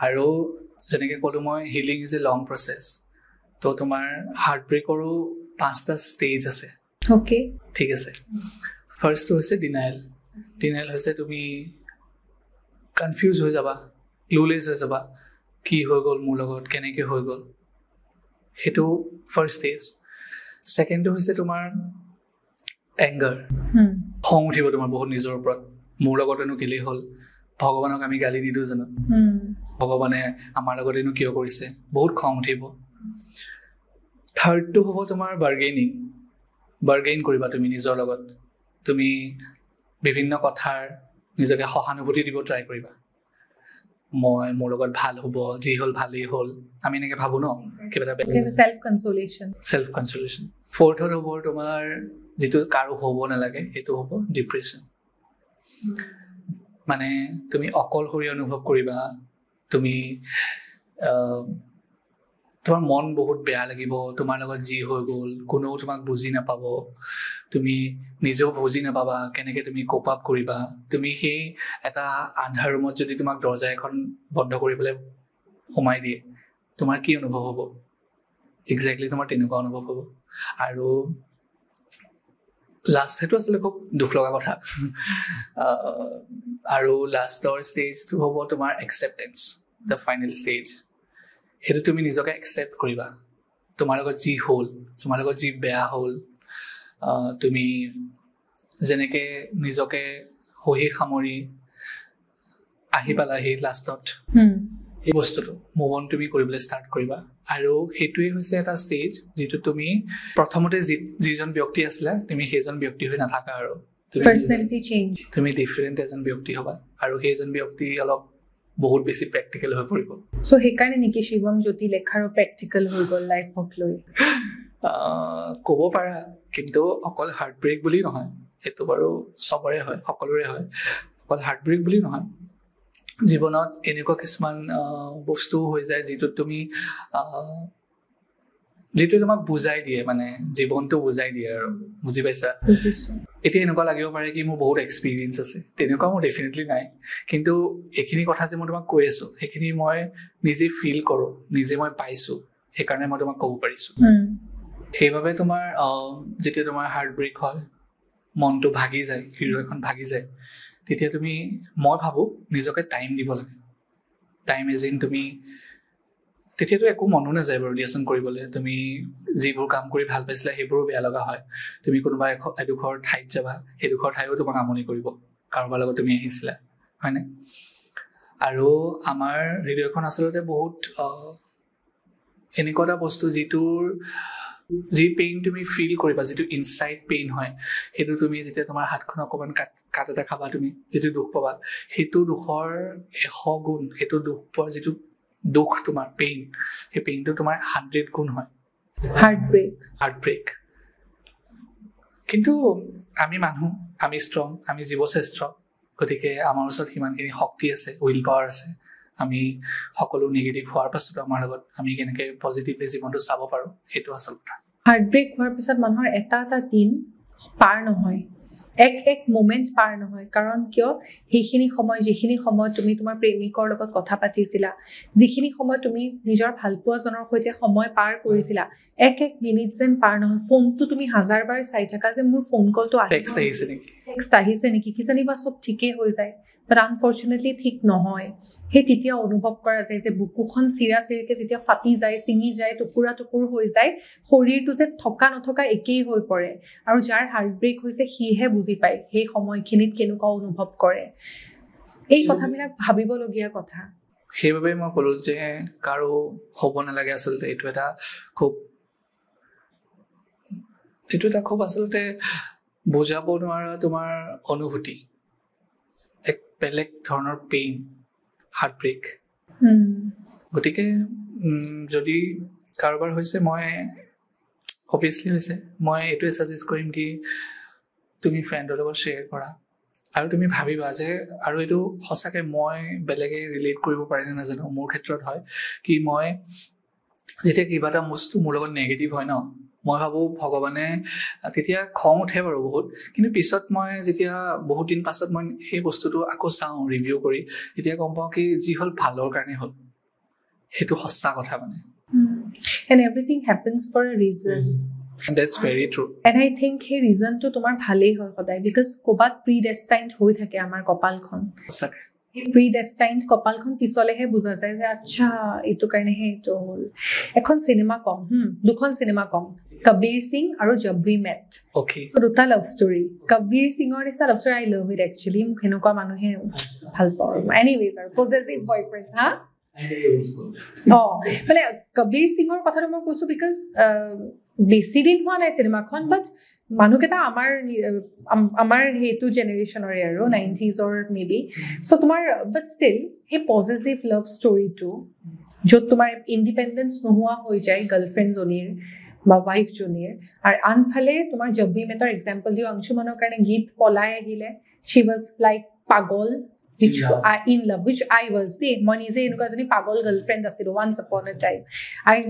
আৰু যেনেকৈ ক'লোঁ মই, healing is a long process. তো তোমাৰ হাৰ্ট ব্ৰেকৰো 5টা ষ্টেজ আছে. অ'কে, ঠিক আছে. ফাৰ্ষ্টটো হৈছে ডিনায়েল. ডিনায়েল হৈছে তুমি কনফিউজ হৈ যাবা, ক্লুলেছ হৈ যাবা, কি হৈ গ'ল মোৰ লগত, কেনেকৈ হৈ গ'ল, সেইটো ফাৰ্ষ্ট ষ্টেজ. ছেকেণ্ডটো হৈছে তোমাৰ এংগাৰ খং উঠিব তোমাৰ বহুত নিজৰ ওপৰত মোৰ লগতেনো কেলেই হ'ল ভগৱানক আমি গালি নিদিওঁ জানো ভগৱানে আমাৰ লগতেনো কিয় কৰিছে বহুত খং উঠিব থাৰ্ডটো হ'ব তোমাৰ বাৰ্গেইন কৰিবা তুমি নিজৰ লগত তুমি বিভিন্ন কথাৰ নিজকে সহানুভূতি দিব ট্ৰাই কৰিবা মই মোৰ লগত ভাল হ'ব যি হ'ল ভালেই হ'ল আমি এনেকৈ ভাবোঁ ন কিবা এটা চেল্ফ কনচলেশ্যন ফ'ৰ্থত হ'ব তোমাৰ যিটো কাৰো হ'ব নালাগে সেইটো হ'ব ডিপ্ৰেশ্যন মানে তুমি অকলশৰীয়া অনুভৱ কৰিবা তুমি তোমাৰ মন বহুত বেয়া লাগিব তোমাৰ লগত যি হৈ গ'ল কোনেও তোমাক বুজি নাপাব তুমি নিজেও বুজি নাপাবা কেনেকৈ তুমি কোপ আপ কৰিবা তুমি সেই এটা আন্ধাৰ ৰুমত যদি তোমাক দৰ্জা এখন বন্ধ কৰি পেলাই সোমাই দিয়ে তোমাৰ কি অনুভৱ হ'ব এক্সেক্টলি তোমাৰ তেনেকুৱা অনুভৱ হ'ব আৰু লাষ্ট সেইটো আছিলে খুব দুখ লগা কথা আৰু লাষ্টৰ ষ্টেজটো হ'ব তোমাৰ একচেপ্টেঞ্চ দ্য ফাইনেল ষ্টেজ সেইটো তুমি নিজকে একচেপ্ট কৰিবা তোমাৰ লগত যি হ'ল তোমাৰ লগত যি বেয়া হ'ল তুমি যেনেকৈ নিজকে সহি সামৰি আহি পালাহি লাষ্টত এই বস্তুটো মুভ অন তুমি কৰিবলৈ ষ্টাৰ্ট কৰিবা আৰু সেইটোৱে হৈছে এটা ষ্টেজ যিটো তুমি প্ৰথমতে যিজন ব্যক্তি আছিলা তুমি সেইজন ব্যক্তি হৈ নাথাকা আৰু তুমি ডিফাৰেণ্ট এজন ব্যক্তি হ'বা আৰু সেইজন ব্যক্তি অলপ বহুত বেছি প্ৰেক্টিকেল হৈ পৰিব সো সেইকাৰণে নেকি শিৱম জ্যোতি লেখাৰো প্ৰেক্টিকেল হৈ গ'ল লাইফক লৈ ক'ব পাৰা কিন্তু অকল হাৰ্ট ব্ৰেক বুলি নহয় সেইটো বাৰু চবৰে হয় সকলোৰে হয় অকল হাৰ্ট ব্ৰেক বুলি নহয় জীৱনত এনেকুৱা কিছুমান বস্তু হৈ যায় যিটোত তুমি যিটো তোমাক বুজাই দিয়ে মানে জীৱনটো বুজাই দিয়ে আৰু বুজি পাইছা এতিয়া এনেকুৱা লাগিব পাৰে কি মোৰ বহুত এক্সপিৰিয়েঞ্চ আছে তেনেকুৱা মোৰ ডেফিনেটলি নাই কিন্তু এইখিনি কথা যে মই তোমাক কৈ আছোঁ সেইখিনি মই নিজে ফিল কৰোঁ নিজে মই পাইছোঁ সেইকাৰণে মই তোমাক ক'ব পাৰিছোঁ সেইবাবে তোমাৰ যেতিয়া তোমাৰ হাৰ্ট ব্ৰেক হয় মনটো ভাগি যায় হৃদয়খন ভাগি যায় তেতিয়া তুমি মই ভাবোঁ নিজকে টাইম দিব লাগে টাইম এজ ইন তুমি তেতিয়াতো একো মনো নাযায় বাৰু দিয়াচোন কৰিবলৈ তুমি যিবোৰ কাম কৰি ভাল পাইছিলা সেইবোৰো বেয়া লগা হয় তুমি কোনোবা এডোখৰ ঠাইত যাবা সেইডোখৰ ঠাইও তোমাক আমনি কৰিব কাৰোবাৰ লগত তুমি আহিছিলা হয়নে আৰু আমাৰ হৃদয়খন আচলতে বহুত এনেকুৱা এটা বস্তু যি পেইন তুমি ফিল কৰিবা যিটো ইনচাইড পেইন হয় সেইটো তুমি যেতিয়া তোমাৰ হাতখন অকণমান কাট এটা খাবা তুমি যিটো দুখ পাবা সেইটো দুখৰ 100 গুণ সেইটো দুখ পোৱাৰ যিটো দুখ তোমাৰ পেইন সেই পেইনটো তোমাৰ 100 গুণ হয় হাৰ্ট ব্ৰেক কিন্তু আমি মানুহ আমি ষ্ট্ৰং আমি জীৱশ্ৰেষ্ঠ গতিকে আমাৰ ওচৰত সিমানখিনি শক্তি আছে উইল পাৱাৰ আছে আমি সকলো নিগেটিভ হোৱাৰ পাছতো আমাৰ লগত আমি কেনেকৈ পজিটিভলি জীৱনটো চাব পাৰোঁ সেইটো আচল কথা হাৰ্ট ব্ৰেক হোৱাৰ পিছত মানুহৰ এটা দিন পাৰ নহয় এক মোমেণ্ট পাৰ নহয় কাৰণ কিয় সেইখিনি সময় যিখিনি সময় তুমি তোমাৰ প্ৰেমিকৰ লগত কথা পাতিছিলা যিখিনি সময় তুমি নিজৰ ভালপোৱাজনৰ সৈতে সময় পাৰ কৰিছিলা এক মিনিট যেন পাৰ নহয় ফোনটো তুমি 1000 বাৰ চাই থাকা যে মোৰ ফোন কলটো টেক্সট আহিছে নেকি কিজানিবা চব ঠিকেই হৈ যায় বাট আনফৰ্চুনেটলি ঠিক নহয় সেই তেতিয়া অনুভৱ কৰা যায় যে বুকুখন চিৰাচিৰিকে যেতিয়া ফাটি যায় ছিঙি যায় টুকুৰা টুকুৰ হৈ যায় শৰীৰটো যে থকা নথকা একেই হৈ পৰে আৰু যাৰ হাৰ্ট ব্ৰেক হৈছে সিহে বুজি পায় সেই সময়খিনিত কেনেকুৱা অনুভৱ কৰে এই কথাবিলাক ভাবিবলগীয়া কথা সেইবাবে মই ক'লো যে কাৰো হ'ব নালাগে আচলতে এইটো এটা খুব আচলতে বুজাব নোৱাৰা তোমাৰ অনুভূতি এক বেলেগ ধৰণৰ পেইন হাৰ্ট ব্ৰেক গতিকে যদি কাৰোবাৰ হৈছে মই অবভিয়াছলি হৈছে মই এইটোৱে ছাজেষ্ট কৰিম কি তুমি ফ্ৰেণ্ডৰ লগত শ্বেয়াৰ কৰা আৰু তুমি ভাবিবা যে আৰু এইটো সঁচাকৈ মই বেলেগে ৰিলেট কৰিব পাৰে নে নাজানো মোৰ ক্ষেত্ৰত হয় কি মই যেতিয়া কিবা এটা বস্তু মোৰ লগত নেগেটিভ হয় ন মই ভাবোঁ ভগৱানে তেতিয়া খং উঠে বাৰু বহুত কিন্তু পিছত মই যেতিয়া বহুত দিন পাছত মই সেই বস্তুটো আকৌ চাওঁ ৰিভিউ কৰি তেতিয়া গম পাওঁ কি যি হ'ল ভালৰ কাৰণে হ'ল সেইটো সঁচা কথা মানে and everything happens for a reason and that's very true and I think সেই ৰিজনটো তোমাৰ ভালেই হয় সদায় বিকজ ক'বাত প্ৰিডেষ্টাইন্ড হৈ থাকে আমাৰ কপালখন সঁচাকৈ এই প্ৰিডেষ্টাইন্ড কপালখন পিছলেহে বুজা যায় যে আচ্ছা এইটো কাৰণেহে এইটো হ'ল এখন চিনেমা কম দুখন চিনেমা কম Kabir Singh আৰু Jab We Met. Okay. So দুটা love story. Kabir Singhৰ নিচিনা love story I love it actually. মোক এনেকুৱা মানুহে ভাল পাওঁ. Anyways, আৰু possessive boyfriends, হা? মানে কবিৰ সিঙৰ কথাটো মই কৈছো বিকজ বেছি দিন হোৱা নাই চিনেমাখন বাট মানুহকেইটা আমাৰ সেইটো জেনেৰেশ্যনৰে আৰু 90s মে বি চ' তোমাৰ বাট ষ্টিল সেই পজিটিভ লাভ ষ্টৰিটো য'ত তোমাৰ ইণ্ডিপেণ্ডেঞ্চ নোহোৱা হৈ যায় গাৰ্লফ্ৰেণ্ডজনীৰ বা ৱাইফজনীৰ আৰু আনফালে তোমাৰ জব উই মেটৰ এক্সাম্পল দিওঁ অংশুমানৰ কাৰণে গীত পলাই আহিলে শ্বি ৱাজ লাইক পাগল which in love which I was মই নিজে এনেকুৱা এজনী পাগল গাৰ্লফ্ৰেণ্ড আছিলো once upon a time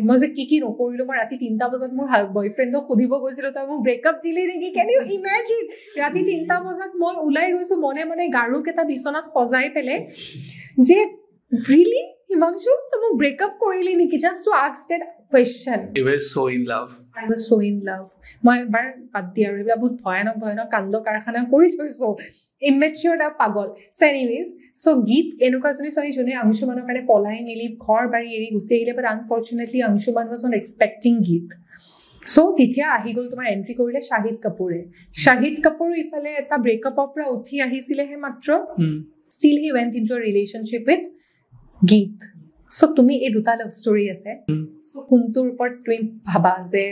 মই যে কি নকৰিলো মই ৰাতি 3টা বজাত মোৰ বয়ফ্ৰেণ্ডক সুধিব গৈছিলো তই মোক ব্ৰেকআপ দিলি নেকি কেন ইউ ইমেজিন ৰাতি 3টা বজাত মই ওলাই গৈছো মনে মনে গাৰুকেইটা বিচনাত সজাই পেলে যে ৰিলি হিমাংশু তই মোক ব্ৰেকআপ কৰিলি নেকি just to ask that question you were so in love I was so in love মই এবাৰ বাদ দিয়া আৰু বহুত ভয়ানক কাণ্ড কাৰখানা কৰি থৈছো immature da pagol so anyways so geet enuka joni sari jone angshumaনৰ কাৰণে পলাই মিলি ঘৰ বাৰী এৰি গুচি আহিলে but unfortunately angshuman was not expecting geet so তেতিয়া আহি গল তোমাৰ এন্ট্ৰি কৰিলে shahid kapoor ইফালে এটা ব্ৰেকআপৰ পৰা উঠি আহিছিলে হে মাত্ৰ still he went into a relationship with geet so তুমি এই দুটা লাভ ষ্টৰি আছে so কোনটোৰ ওপৰত তুমি ভাবা যে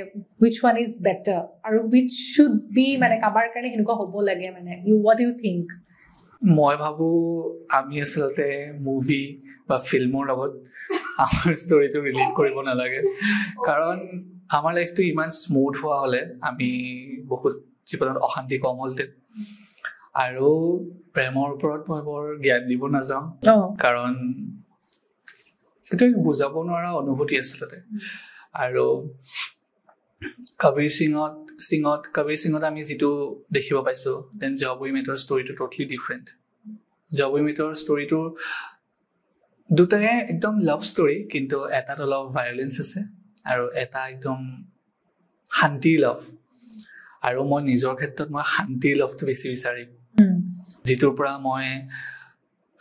which one is better আৰু which should be মানে কাবাৰ কাৰণে হেনুকা হ'ব লাগে মানে what do you think মই ভাবো আমি আসলতে মুভি বা ফিল্মৰ লগত আমাৰ ষ্টৰিটো ৰিলেট কৰিব নালাগে কাৰণ আমাৰ লাইফটো ইমান স্মুথ হোৱা হলে আমি বহুত জীৱনত অশান্তি কম হলতে আৰু প্ৰেমৰ ওপৰত মই বৰ জ্ঞান দিব নাযাওঁ কাৰণ এটা বুজাব নোৱাৰা অনুভূতি আছিলে আৰু কবিৰ সিঙত আমি যেটো দেখিব পাইছো দেন জব উই মেটৰ ষ্টৰিটো টোটালি ডিফাৰেন্ট জব উই মেটৰ ষ্টৰিটো দুটাই একদম লাভ ষ্টৰি কিন্তু এটা অলপ ভায়োলেন্স আছে আৰু এটা একদম শান্তি লাভ আৰু মই নিজৰ ক্ষেত্ৰত মই শান্তিৰ লাভটো বেছি বিচাৰিম যেটোৰ পৰা মই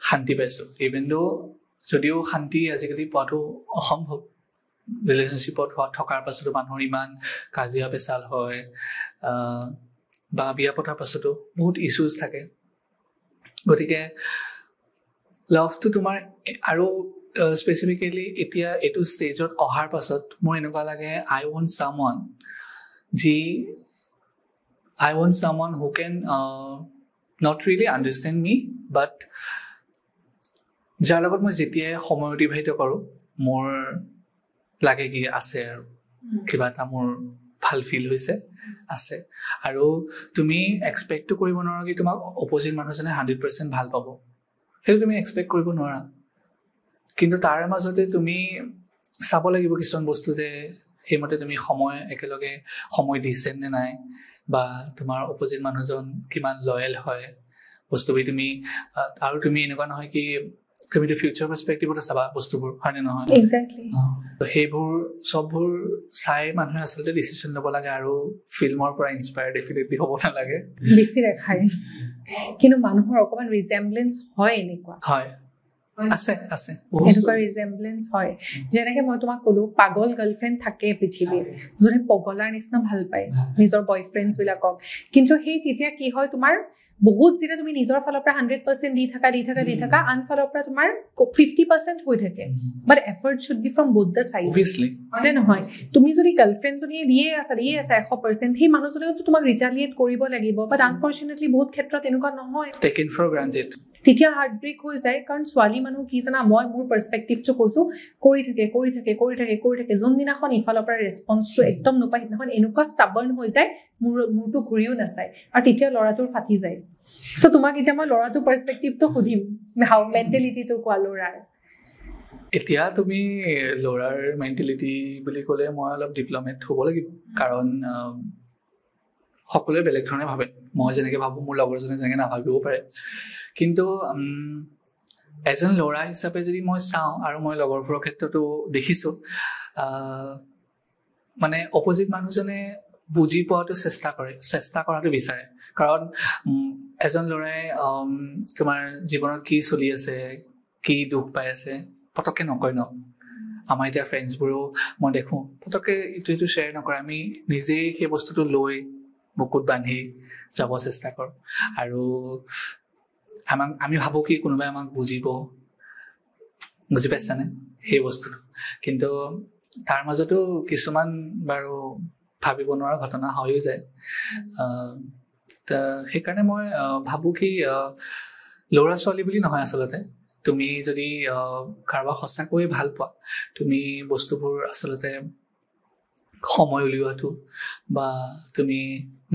শান্তি পাইছো ইভেন দো যদিও শান্তি আজিকালি পোৱাটো অসম্ভৱ ৰিলেশ্যনশ্বিপত থকাৰ পাছতো মানুহৰ ইমান কাজিয়া পেচাল হয় বা বিয়া পতাৰ পাছতো বহুত ইছ্যুজ থাকে গতিকে লাভটো তোমাৰ আৰু স্পেচিফিকেলি এতিয়া এইটো ষ্টেজত অহাৰ পাছত মোৰ এনেকুৱা লাগে I want someone who can not really understand me but যাৰ লগত মই যেতিয়াই সময় অতিবাহিত কৰোঁ মোৰ লাগে কি আছে আৰু কিবা এটা মোৰ ভাল ফিল হৈছে আছে আৰু তুমি এক্সপেক্টটো কৰিব নোৱাৰা কি তোমাক অপোজিট মানুহজনে 100% ভাল পাব সেইটো তুমি এক্সপেক্ট কৰিব নোৱাৰা কিন্তু তাৰ মাজতে তুমি চাব লাগিব কিছুমান বস্তু যে সেইমতে তুমি একেলগে সময় দিছে নে নাই বা তোমাৰ অপোজিট মানুহজন কিমান লয়েল হয় বস্তুবোৰ তুমি আৰু তুমি এনেকুৱা নহয় কি তুমি the future perspective ত চাবা বস্তুবোৰ হয়নে নহয় এক্স্যাক্টলি তো সেইবোৰ সববোৰ চাই মানুহে আসলে ডিসিশন ল'ব লাগে আৰু ফিল্মৰ পৰা ইনস্পায়াৰ ডেফিনেটলি হ'ব নালাগে বেছি ৰেখাই কিন্তু মানুহৰ অকমান ৰিজেম্বলেন্স হয় এনেকুৱা হয় আছে এনেকুৱা ৰিজেম্বলেন্স হয় যেনেকে মই তোমাক ক'লো পাগল গাৰ্লফ্ৰেণ্ড থাকে পৃথিৱীত যোনে পগলাৰ নিচিনা ভাল পায় নিজৰ বয়ফ্ৰেণ্ডছ বিলাকক কিন্তু সেই তেতিয়া কি হয় তোমাৰ বহুত যেতিয়া তুমি নিজৰ ফালৰ পৰা 100% দি থাকা আনফালৰ পৰা তোমাৰ 50% হৈ থাকে but effort should be from both the sides obviously মানে নহয় তুমি যদি গাৰ্লফ্ৰেণ্ডজনীয়ে দিয়ে আছে 100% সেই মানুহজনেও তোমাক ৰিটালিয়েট কৰিব লাগিব বাট আনফৰচুনেটলি বহুত ক্ষেত্ৰত এনেকুৱা নহয় taken for granted তেতিয়া হাৰ্ট ব্ৰেক হৈ যায় কাৰণ ছোৱালী মানুহ কি জানা মই মোৰ পাৰ্সপেক্টিভটো কৈছো কৰি থাকে যোনদিনাখন ইফালৰ পৰা ৰেছপন্সটো একদম নোপায় সিদিনাখন এনেকুৱা ষ্টাবাৰ্ণ হৈ যায় মোৰটো ঘূৰিও নাচায় আৰু তেতিয়া ল'ৰাটোৰ ফাটি যায় সো তোমাক এতিয়া মই ল'ৰাটোৰ পাৰ্সপেক্টিভটো সুধিম হাউ মেণ্টেলিটিটো কোৱা ল'ৰাৰ এতিয়া তুমি ল'ৰাৰ মেণ্টেলিটি বুলি ক'লে মই অলপ ডিপ্ল'মেট হ'ব লাগিব কাৰণ সকলোৱে বেলেগ ধৰণে ভাবে মই যেনেকৈ ভাবোঁ মোৰ লগৰজনে যেনেকৈ নাভাবিব পাৰে কিন্তু এজন ল'ৰা হিচাপে যদি মই চাওঁ আৰু মই লগৰবোৰৰ ক্ষেত্ৰতো দেখিছোঁ মানে অপোজিট মানুহজনে বুজি পোৱাটো চেষ্টা কৰাটো বিচাৰে কাৰণ এজন ল'ৰাই তোমাৰ জীৱনত কি চলি আছে কি দুখ পাই আছে পটককৈ নকয় ন আমাৰ এতিয়া ফ্ৰেণ্ডছবোৰেও মই দেখোঁ পটককৈ এইটো শ্বেয়াৰ নকৰে, আমি নিজেই সেই বস্তুটো লৈ বুকুত বান্ধি যাব চেষ্টা কৰোঁ। আৰু আমি ভাবোঁ কি কোনোবাই আমাক বুজিব, বুজি পাইছানে সেই বস্তুটো। কিন্তু তাৰ মাজতো কিছুমান বাৰু ভাবিব নোৱাৰা ঘটনা হৈও যায়। সেইকাৰণে মই ভাবোঁ কি ল'ৰা ছোৱালী বুলি নহয়, আচলতে তুমি যদি কাৰোবাক সঁচাকৈয়ে ভাল পোৱা, তুমি বস্তুবোৰ আচলতে সময় উলিওৱাটো বা তুমি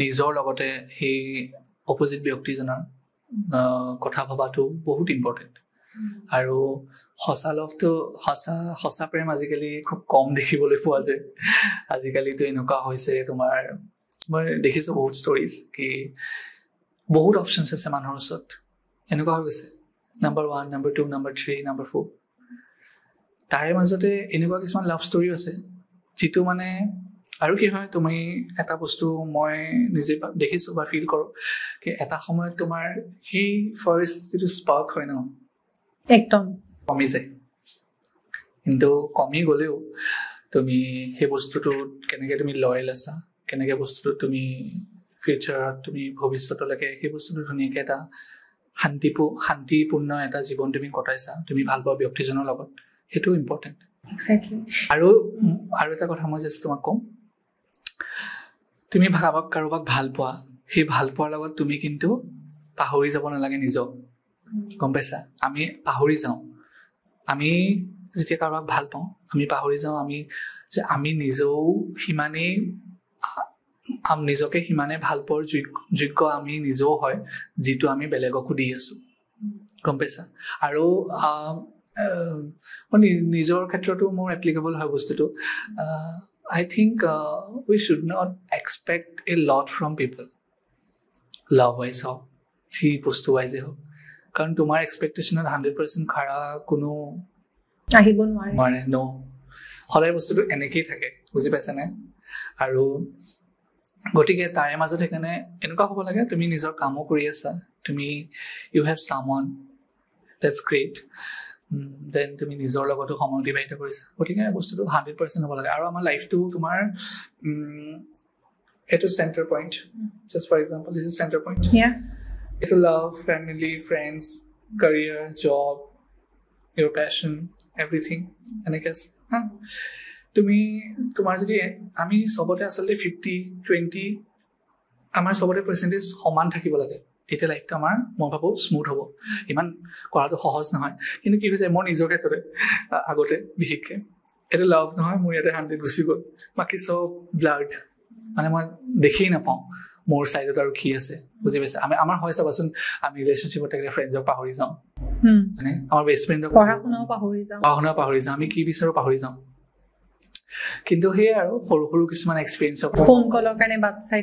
নিজৰ লগতে সেই অপজিট ব্যক্তিজনৰ কথা ভবাটো বহুত ইম্পৰ্টেণ্ট। আৰু সঁচা লভটো সঁচা প্ৰেম আজিকালি খুব কম দেখিবলৈ পোৱা যায়। আজিকালিতো এনেকুৱা হৈছে, তোমাৰ মই দেখিছোঁ বহুত ষ্টৰিজ কি বহুত অপশ্যনছ আছে মানুহৰ ওচৰত, এনেকুৱা হৈ গৈছে নম্বৰ 1, নম্বৰ 2, নম্বৰ 3, নম্বৰ 4। তাৰে মাজতে এনেকুৱা কিছুমান লাভ ষ্টৰিও আছে যিটো মানে, আৰু কি হয় তুমি এটা বস্তু মই নিজে দেখিছোঁ বা ফিল কৰোঁ কি এটা সময়ত তোমাৰ সেই ফাৰ্ষ্ট যিটো স্পাৰ্ক হয় ন, একদম কমি যায়। কিন্তু কমি গ'লেও তুমি সেই বস্তুটোত কেনেকৈ তুমি লয়েল আছা, কেনেকৈ বস্তুটোত তুমি ফিউচাৰত তুমি ভৱিষ্যতলৈকে সেই বস্তুটো ধুনীয়াকৈ এটা শান্তিপূৰ্ণ এটা জীৱন তুমি কটাইছা তুমি ভাল পোৱা ব্যক্তিজনৰ লগত, সেইটো ইম্পৰ্টেণ্ট। আৰু এটা কথা মই জাষ্ট তোমাক কম, তুমি কাৰোবাক ভাল পোৱা, সেই ভাল পোৱাৰ লগত তুমি কিন্তু পাহৰি যাব নালাগে নিজক, গম পাইছা? আমি পাহৰি যাওঁ, আমি যেতিয়া কাৰোবাক ভাল পাওঁ আমি পাহৰি যাওঁ যে আমি নিজকে সিমানে ভাল পোৱাৰ যোগ্য আমি নিজেও হয়, যিটো আমি বেলেগকো দি আছো, গম পাইছা? আৰু নিজৰ ক্ষেত্ৰতো মোৰ এপ্লিকেবল হয় বস্তুটো। I think we should not expect a lot from people, love wise হওক, যি বস্তু ৱাইজে হওক, কাৰণ তোমাৰ এক্সপেক্টেশ্যনত 100% খাৰা কোনো আহিব নোৱাৰে। ন, সদায় বস্তুটো এনেকেই থাকে, বুজি পাইছানে? আৰু গতিকে তাৰে মাজত সেইকাৰণে এনেকুৱা হ'ব লাগে তুমি নিজৰ কামো কৰি আছা, তুমি you have someone that's great, then তুমি নিজৰ লগতো সময় অতিবাহিত কৰিছা, গতিকে বস্তুটো 100% হ'ব লাগে। আৰু আমাৰ লাইফটো তোমাৰ এইটো center point, just for example this is center point. এইটো love, family, friends, career, job, your passion, everything এনেকৈ আছে। তোমাৰ যদি আমি চবতে আচলতে 50-20 আমাৰ চবতে পাৰ্চেণ্টেজ সমান থাকিব লাগে, তেতিয়া লাইফটো আমাৰ মই ভাবোঁ স্মুথ হ'ব। ইমান কৰাটো সহজ নহয়, কিন্তু কি হৈছে মোৰ নিজৰ ক্ষেত্ৰতে আগতে বিশেষকৈ এইটো লাভ নহয়, মোৰ ইয়াতে 100 গুচি গ'ল, বাকী চব ব্লাড, মানে মই দেখিয়ে নাপাওঁ মোৰ চাইডত আৰু কি আছে, বুজি পাইছে? আমাৰ হয় চাবাচোন, আমি ৰিলেশ্যনশ্বিপত থাকিলে ফ্ৰেণ্ডছক পাহৰি যাওঁ, মানে আমাৰ বেষ্ট ফ্ৰেণ্ডক পঢ়া শুনাও পাহৰি যাওঁ, আমি কি বিচাৰোঁ পাহৰি যাওঁ। কিন্তু সেয়ে আৰু সৰু সৰু কিছুমান এক্সপিৰিয়েঞ্চক ফোন কলৰ কাৰণে বাট চাই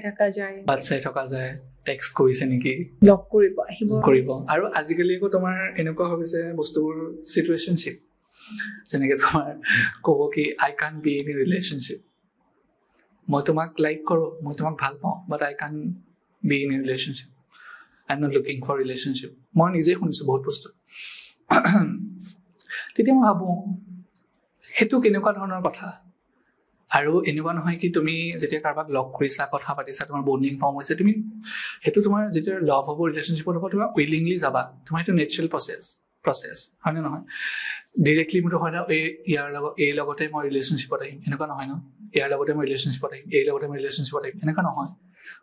থকা যায়, টেক্সট কৰিছে নেকি, লগ কৰিব। আৰু আজিকালি আকৌ তোমাৰ এনেকুৱা হৈ গৈছে বস্তুবোৰ চিটুৱেশ্যনশ্বিপ, যেনেকৈ তোমাৰ ক'ব কি আই can be in a relationship, মই তোমাক লাইক কৰোঁ, মই তোমাক ভাল পাওঁ, but I can be in a relationship, I am not looking for relationship. মই নিজেই শুনিছোঁ বহুত বস্তু। তেতিয়া মই ভাবোঁ সেইটো কেনেকুৱা ধৰণৰ কথা। আৰু এনেকুৱা নহয় কি তুমি যেতিয়া কাৰোবাক লগ কৰিছা, কথা পাতিছা, তোমাৰ বণ্ডিং ফৰ্ম হৈছে, তুমি সেইটো তোমাৰ যেতিয়া লভ হ'ব, ৰিলেশ্যনশ্বিপত হ'ব, তোমাৰ উইলিংলি যাবা, তোমাৰ সেইটো নেচাৰেল প্ৰচেছ হয়নে নহয়? ডিৰেক্টলি মোৰতো হয় ন, এই লগতে মই ৰিলেশ্যনশ্বিপত আহিম, এনেকুৱা নহয় ন, ইয়াৰ লগতে মই ৰিলেশ্যনশ্বিপত আহিম, এই লগতে মই ৰিলেশ্যনশ্বিপত আহিম, এনেকুৱা নহয়।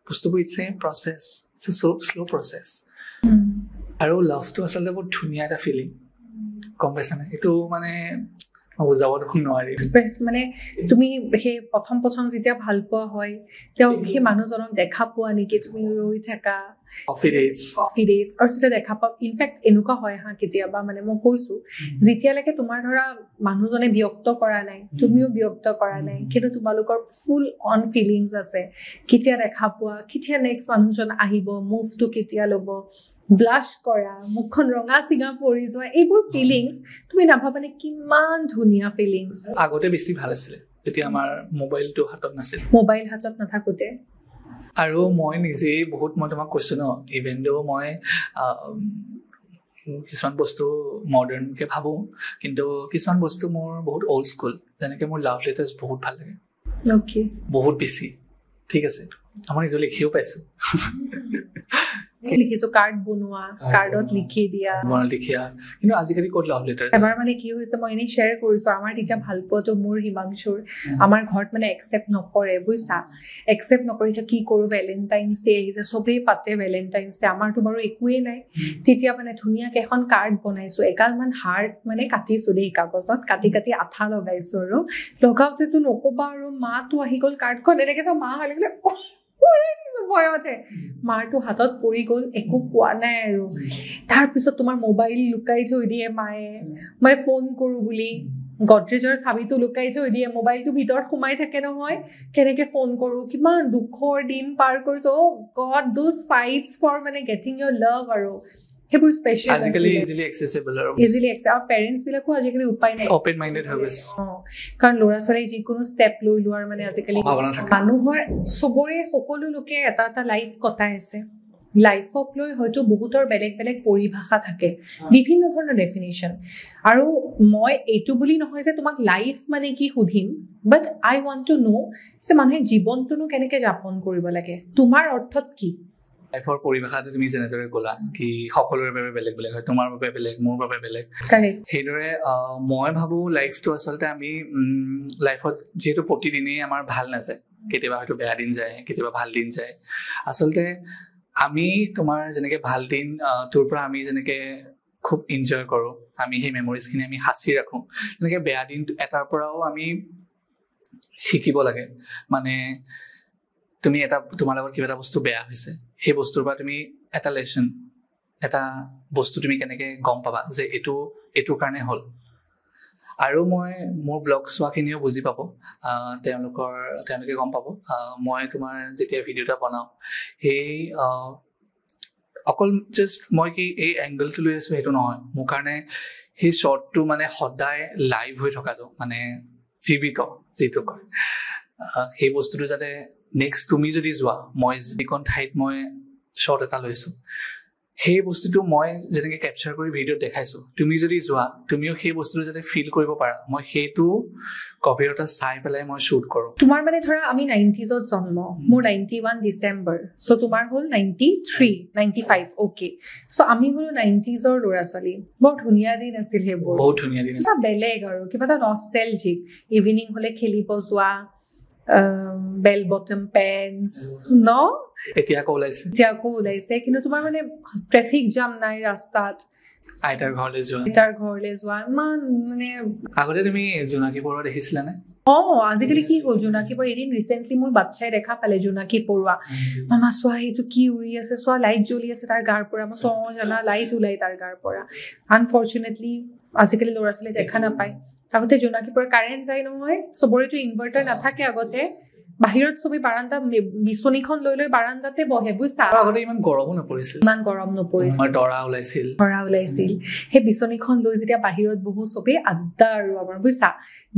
বস্তুবোৰ it's a process, it's a slow' process. আৰু লাভটো আচলতে বহুত ধুনীয়া এটা ফিলিং, গম পাইছানে? এইটো মানে বুজাব নোৱাৰি। মানে তুমি সেই প্ৰথম যেতিয়া ভাল পোৱা হয়, তেওঁ সেই মানুহজনক দেখা পোৱা নেকি, তুমি ৰৈ থাকা কফি ডেটছ আৰু যেতিয়া দেখা পাওঁ, ইনফেক্ট এনেকুৱা হয় কেতিয়াবা, মানে মই কৈছো যেতিয়ালৈকে তোমাৰ ধৰা মানুহজনে ব্যক্ত কৰা নাই, তুমিও ব্যক্ত কৰা নাই, কিন্তু তোমালোকৰ ফুল অন ফিলিংছ আছে, কেতিয়া দেখা পোৱা, কেতিয়া নেক্সট মানুহজন আহিব, মুভটো কেতিয়া ল'ব, ব্লাছ কৰা, মুখখন ৰঙা চিঙা পৰি যোৱা, এইবোৰ ফিলিংছ তুমি নাভাবানে কিমান ধুনীয়া ফিলিংছ? আগতে বেছি ভাল আছিলে, যেতিয়া আমাৰ মোবাইলটো হাতত নাছিল, মোবাইল হাতত নাথাকোতে। আৰু মই নিজেই বহুত, মই তোমাক কৈছো ন, ইভেন দো মই কিছুমান বস্তু মডাৰ্ণকৈ ভাবোঁ, কিন্তু কিছুমান বস্তু মোৰ বহুত অল্ড স্কুল, যেনেকৈ মোৰ লাভ লেটাৰ্ছ বহুত ভাল লাগে, বহুত বেছি। ঠিক আছে, মই নিজে লিখিও পাইছোঁ, লিখিছো কাৰ্ড বনোৱা, কাৰ্ডত লিখি দিয়া, কিন্তু আজিকালি ক'ত লাভ লেটাৰ। এবাৰ মানে কি হৈছে, মই এনেই শ্বেয়াৰ কৰিছো, আমাৰ তেতিয়া ভাল পোৱাটো মোৰ হিমাংশুৰ আমাৰ ঘৰত মানে একচেপ্ট নকৰে, বুজিছা, একচেপ্ট নকৰিছে। কি কৰোঁ, ভেলেণ্টাইন্স ডে আহিছে, চবেই পাতে ভেলেণ্টাইন্স ডে, আমাৰতো বাৰু একোৱেই নাই। তেতিয়া মানে ধুনীয়াকৈ এখন কাৰ্ড বনাইছো, এগালমান হাৰ্ট মানে কাটিছো দেই, কাগজত কাটি কাটি আঠা লগাইছো, আৰু লগাওতেতো নকবা আৰু মাতো আহি গ'ল, কাৰ্ডখন এনেকৈ চাওঁ, মা হালি গ'লে ভয়তে মাৰটো হাতত পৰি গ'ল, একো কোৱা নাই। আৰু তাৰপিছত তোমাৰ মোবাইল লুকাই থৈ দিয়ে মায়ে, মানে ফোন কৰোঁ বুলি, গডৰেজৰ চাবিটো লুকাই থৈ দিয়ে, মোবাইলটো ভিতৰত সোমাই থাকে নহয়, কেনেকে ফোন কৰোঁ, কিমান দুখৰ দিন পাৰ কৰিছোঁ। অ' গড, দোজ ফাইটছ ফৰ মানে গেটিং ইয়ৰ লাভ, আৰু সেইবোৰ স্পেচিয়েল আজিকালি ইজিলি এক্সেসিবল, আৰু ইজিলি এক্সেস। আৰু পেৰেণ্টছ বিলাকো আজিকালি উপায় নাই, অপেন মাইণ্ডেড হৈ গৈছে, কাৰণ ল'ৰা ছোৱালী যিকোনো ষ্টেপ লৈ লোৱাৰ মানে আজিকালি মানুহৰ চবৰে সকলো লোকে এটা এটা লাইফ কটাই আছে। লাইফক লৈ হয়তো বহুতৰ বেলেগ বেলেগ পৰিভাষা থাকে, বিভিন্ন ধৰণৰ ডেফিনেশ্যন। আৰু মই এইটো বুলি নহয় যে তোমাক লাইফ মানে কি সুধিম, বাট আই ৱান্ট টু ন' যে মানুহে জীৱনটোনো কেনেকে যাপন কৰিব লাগে, তোমাৰ অৰ্থত কি? লাইফৰ পৰিভাষাটো তুমি যেনেদৰে ক'লা কি সকলোৰে বাবে বেলেগ বেলেগ হয়, তোমাৰ বাবে বেলেগ, মোৰ বাবে বেলেগ, সেইদৰে মই ভাবোঁ লাইফটো আচলতে আমি লাইফত যিহেতু প্ৰতিদিনেই আমাৰ ভাল নাযায়, কেতিয়াবা হয়তো বেয়া দিন যায়, কেতিয়াবা ভাল দিন যায়। আচলতে আমি তোমাৰ যেনেকৈ ভাল দিন তোৰ পৰা আমি যেনেকৈ খুব এনজয় কৰোঁ, আমি সেই মেমৰিজখিনি আমি সাঁচি ৰাখোঁ, তেনেকৈ বেয়া দিন এটাৰ পৰাও আমি শিকিব লাগে। মানে তুমি তোমাৰ লগত কিবা এটা বস্তু বেয়া হৈছে, সেই বস্তুৰ পৰা তুমি এটা লেচন, এটা বস্তু তুমি কেনেকৈ গম পাবা যে এইটোৰ কাৰণে হ'ল। আৰু মই মোৰ ব্লগ চোৱাখিনিও বুজি পাব, তেওঁলোকে গম পাব। মই তোমাৰ যেতিয়া ভিডিঅ' এটা বনাওঁ, সেই অকল জাষ্ট মই কি এই এংগলটো লৈ আছোঁ সেইটো নহয়, মোৰ কাৰণে সেই শ্বৰ্টটো মানে সদায় লাইভ হৈ থকাটো, মানে জীৱিত যিটো কয়, সেই বস্তুটো যাতে নেক্সট তুমি যদি যোৱা, মই যিকণ ঠাইত মই শ্বৰ্ট এটা লৈছোঁ, সেই বস্তুটো মই যেনেকৈ কেপচাৰ কৰি ভিডিঅ'ত দেখাইছোঁ, তুমি যদি যোৱা তুমিও সেই বস্তুটো যাতে ফিল কৰিব পাৰা, মই সেইটো গভীৰতা চাই পেলাই মই শ্বুট কৰোঁ। তোমাৰ মানে ধৰা আমি 90s জন্ম, মোৰ 91 ডিচেম্বৰ, চ' তোমাৰ হ'ল 93, 95, অ'কে। চ' আমি হ'লো 90s ল'ৰা ছোৱালী, বৰ ধুনীয়া দিন আছিল সেইবোৰ, বহুত ধুনীয়া দিন, কিবা বেলেগ আৰু কিবা এটা নষ্টেলজিক। ইভিনিং হ'লে খেলিব যোৱা, বেল বটম পেন্টছ ন, এতিয়া আকৌ ওলাইছে, কিন্তু তোমাৰ মানে ট্ৰেফিক জাম নাই ৰাস্তাত, আইতাৰ ঘৰলৈ যোৱা ইমান মানে। আগতে তুমি জোনাকী পৰুৱা দেখিছিলানে? আজিকালি কি হ'ল, জোনাকী পৰুৱা এদিন ৰিচেণ্টলি মোৰ বাচ্ছাই দেখা পালে জোনাকী পৰুৱা, মামা চোৱা সেইটো কি উৰি আছে, চোৱা লাইট জ্বলি আছে তাৰ গাৰ পৰা, মই চোৱা জানা লাইট ওলাই তাৰ গাৰ পৰা। আনফৰ্চুনেটলি আজিকালি ল'ৰা ছোৱালী দেখা নাপায়। আগতে জোনাকী পৰুৱা কাৰেণ্ট যায় নহয়, চবৰেতো ইনভাৰ্টাৰ নাথাকে আগতে, বাহিৰত চবেই বাৰান্দা বিচনীখন লৈ লৈ বাৰান্দাতে বহে, বুজিছা। আগতে ইমান গৰম নপৰিছিল, দৰা ওলাইছিল, সেই বিচনীখন লৈ যেতিয়া বাহিৰত বহো চবেই আড্ডা, আৰু আমাৰ বুজিছা,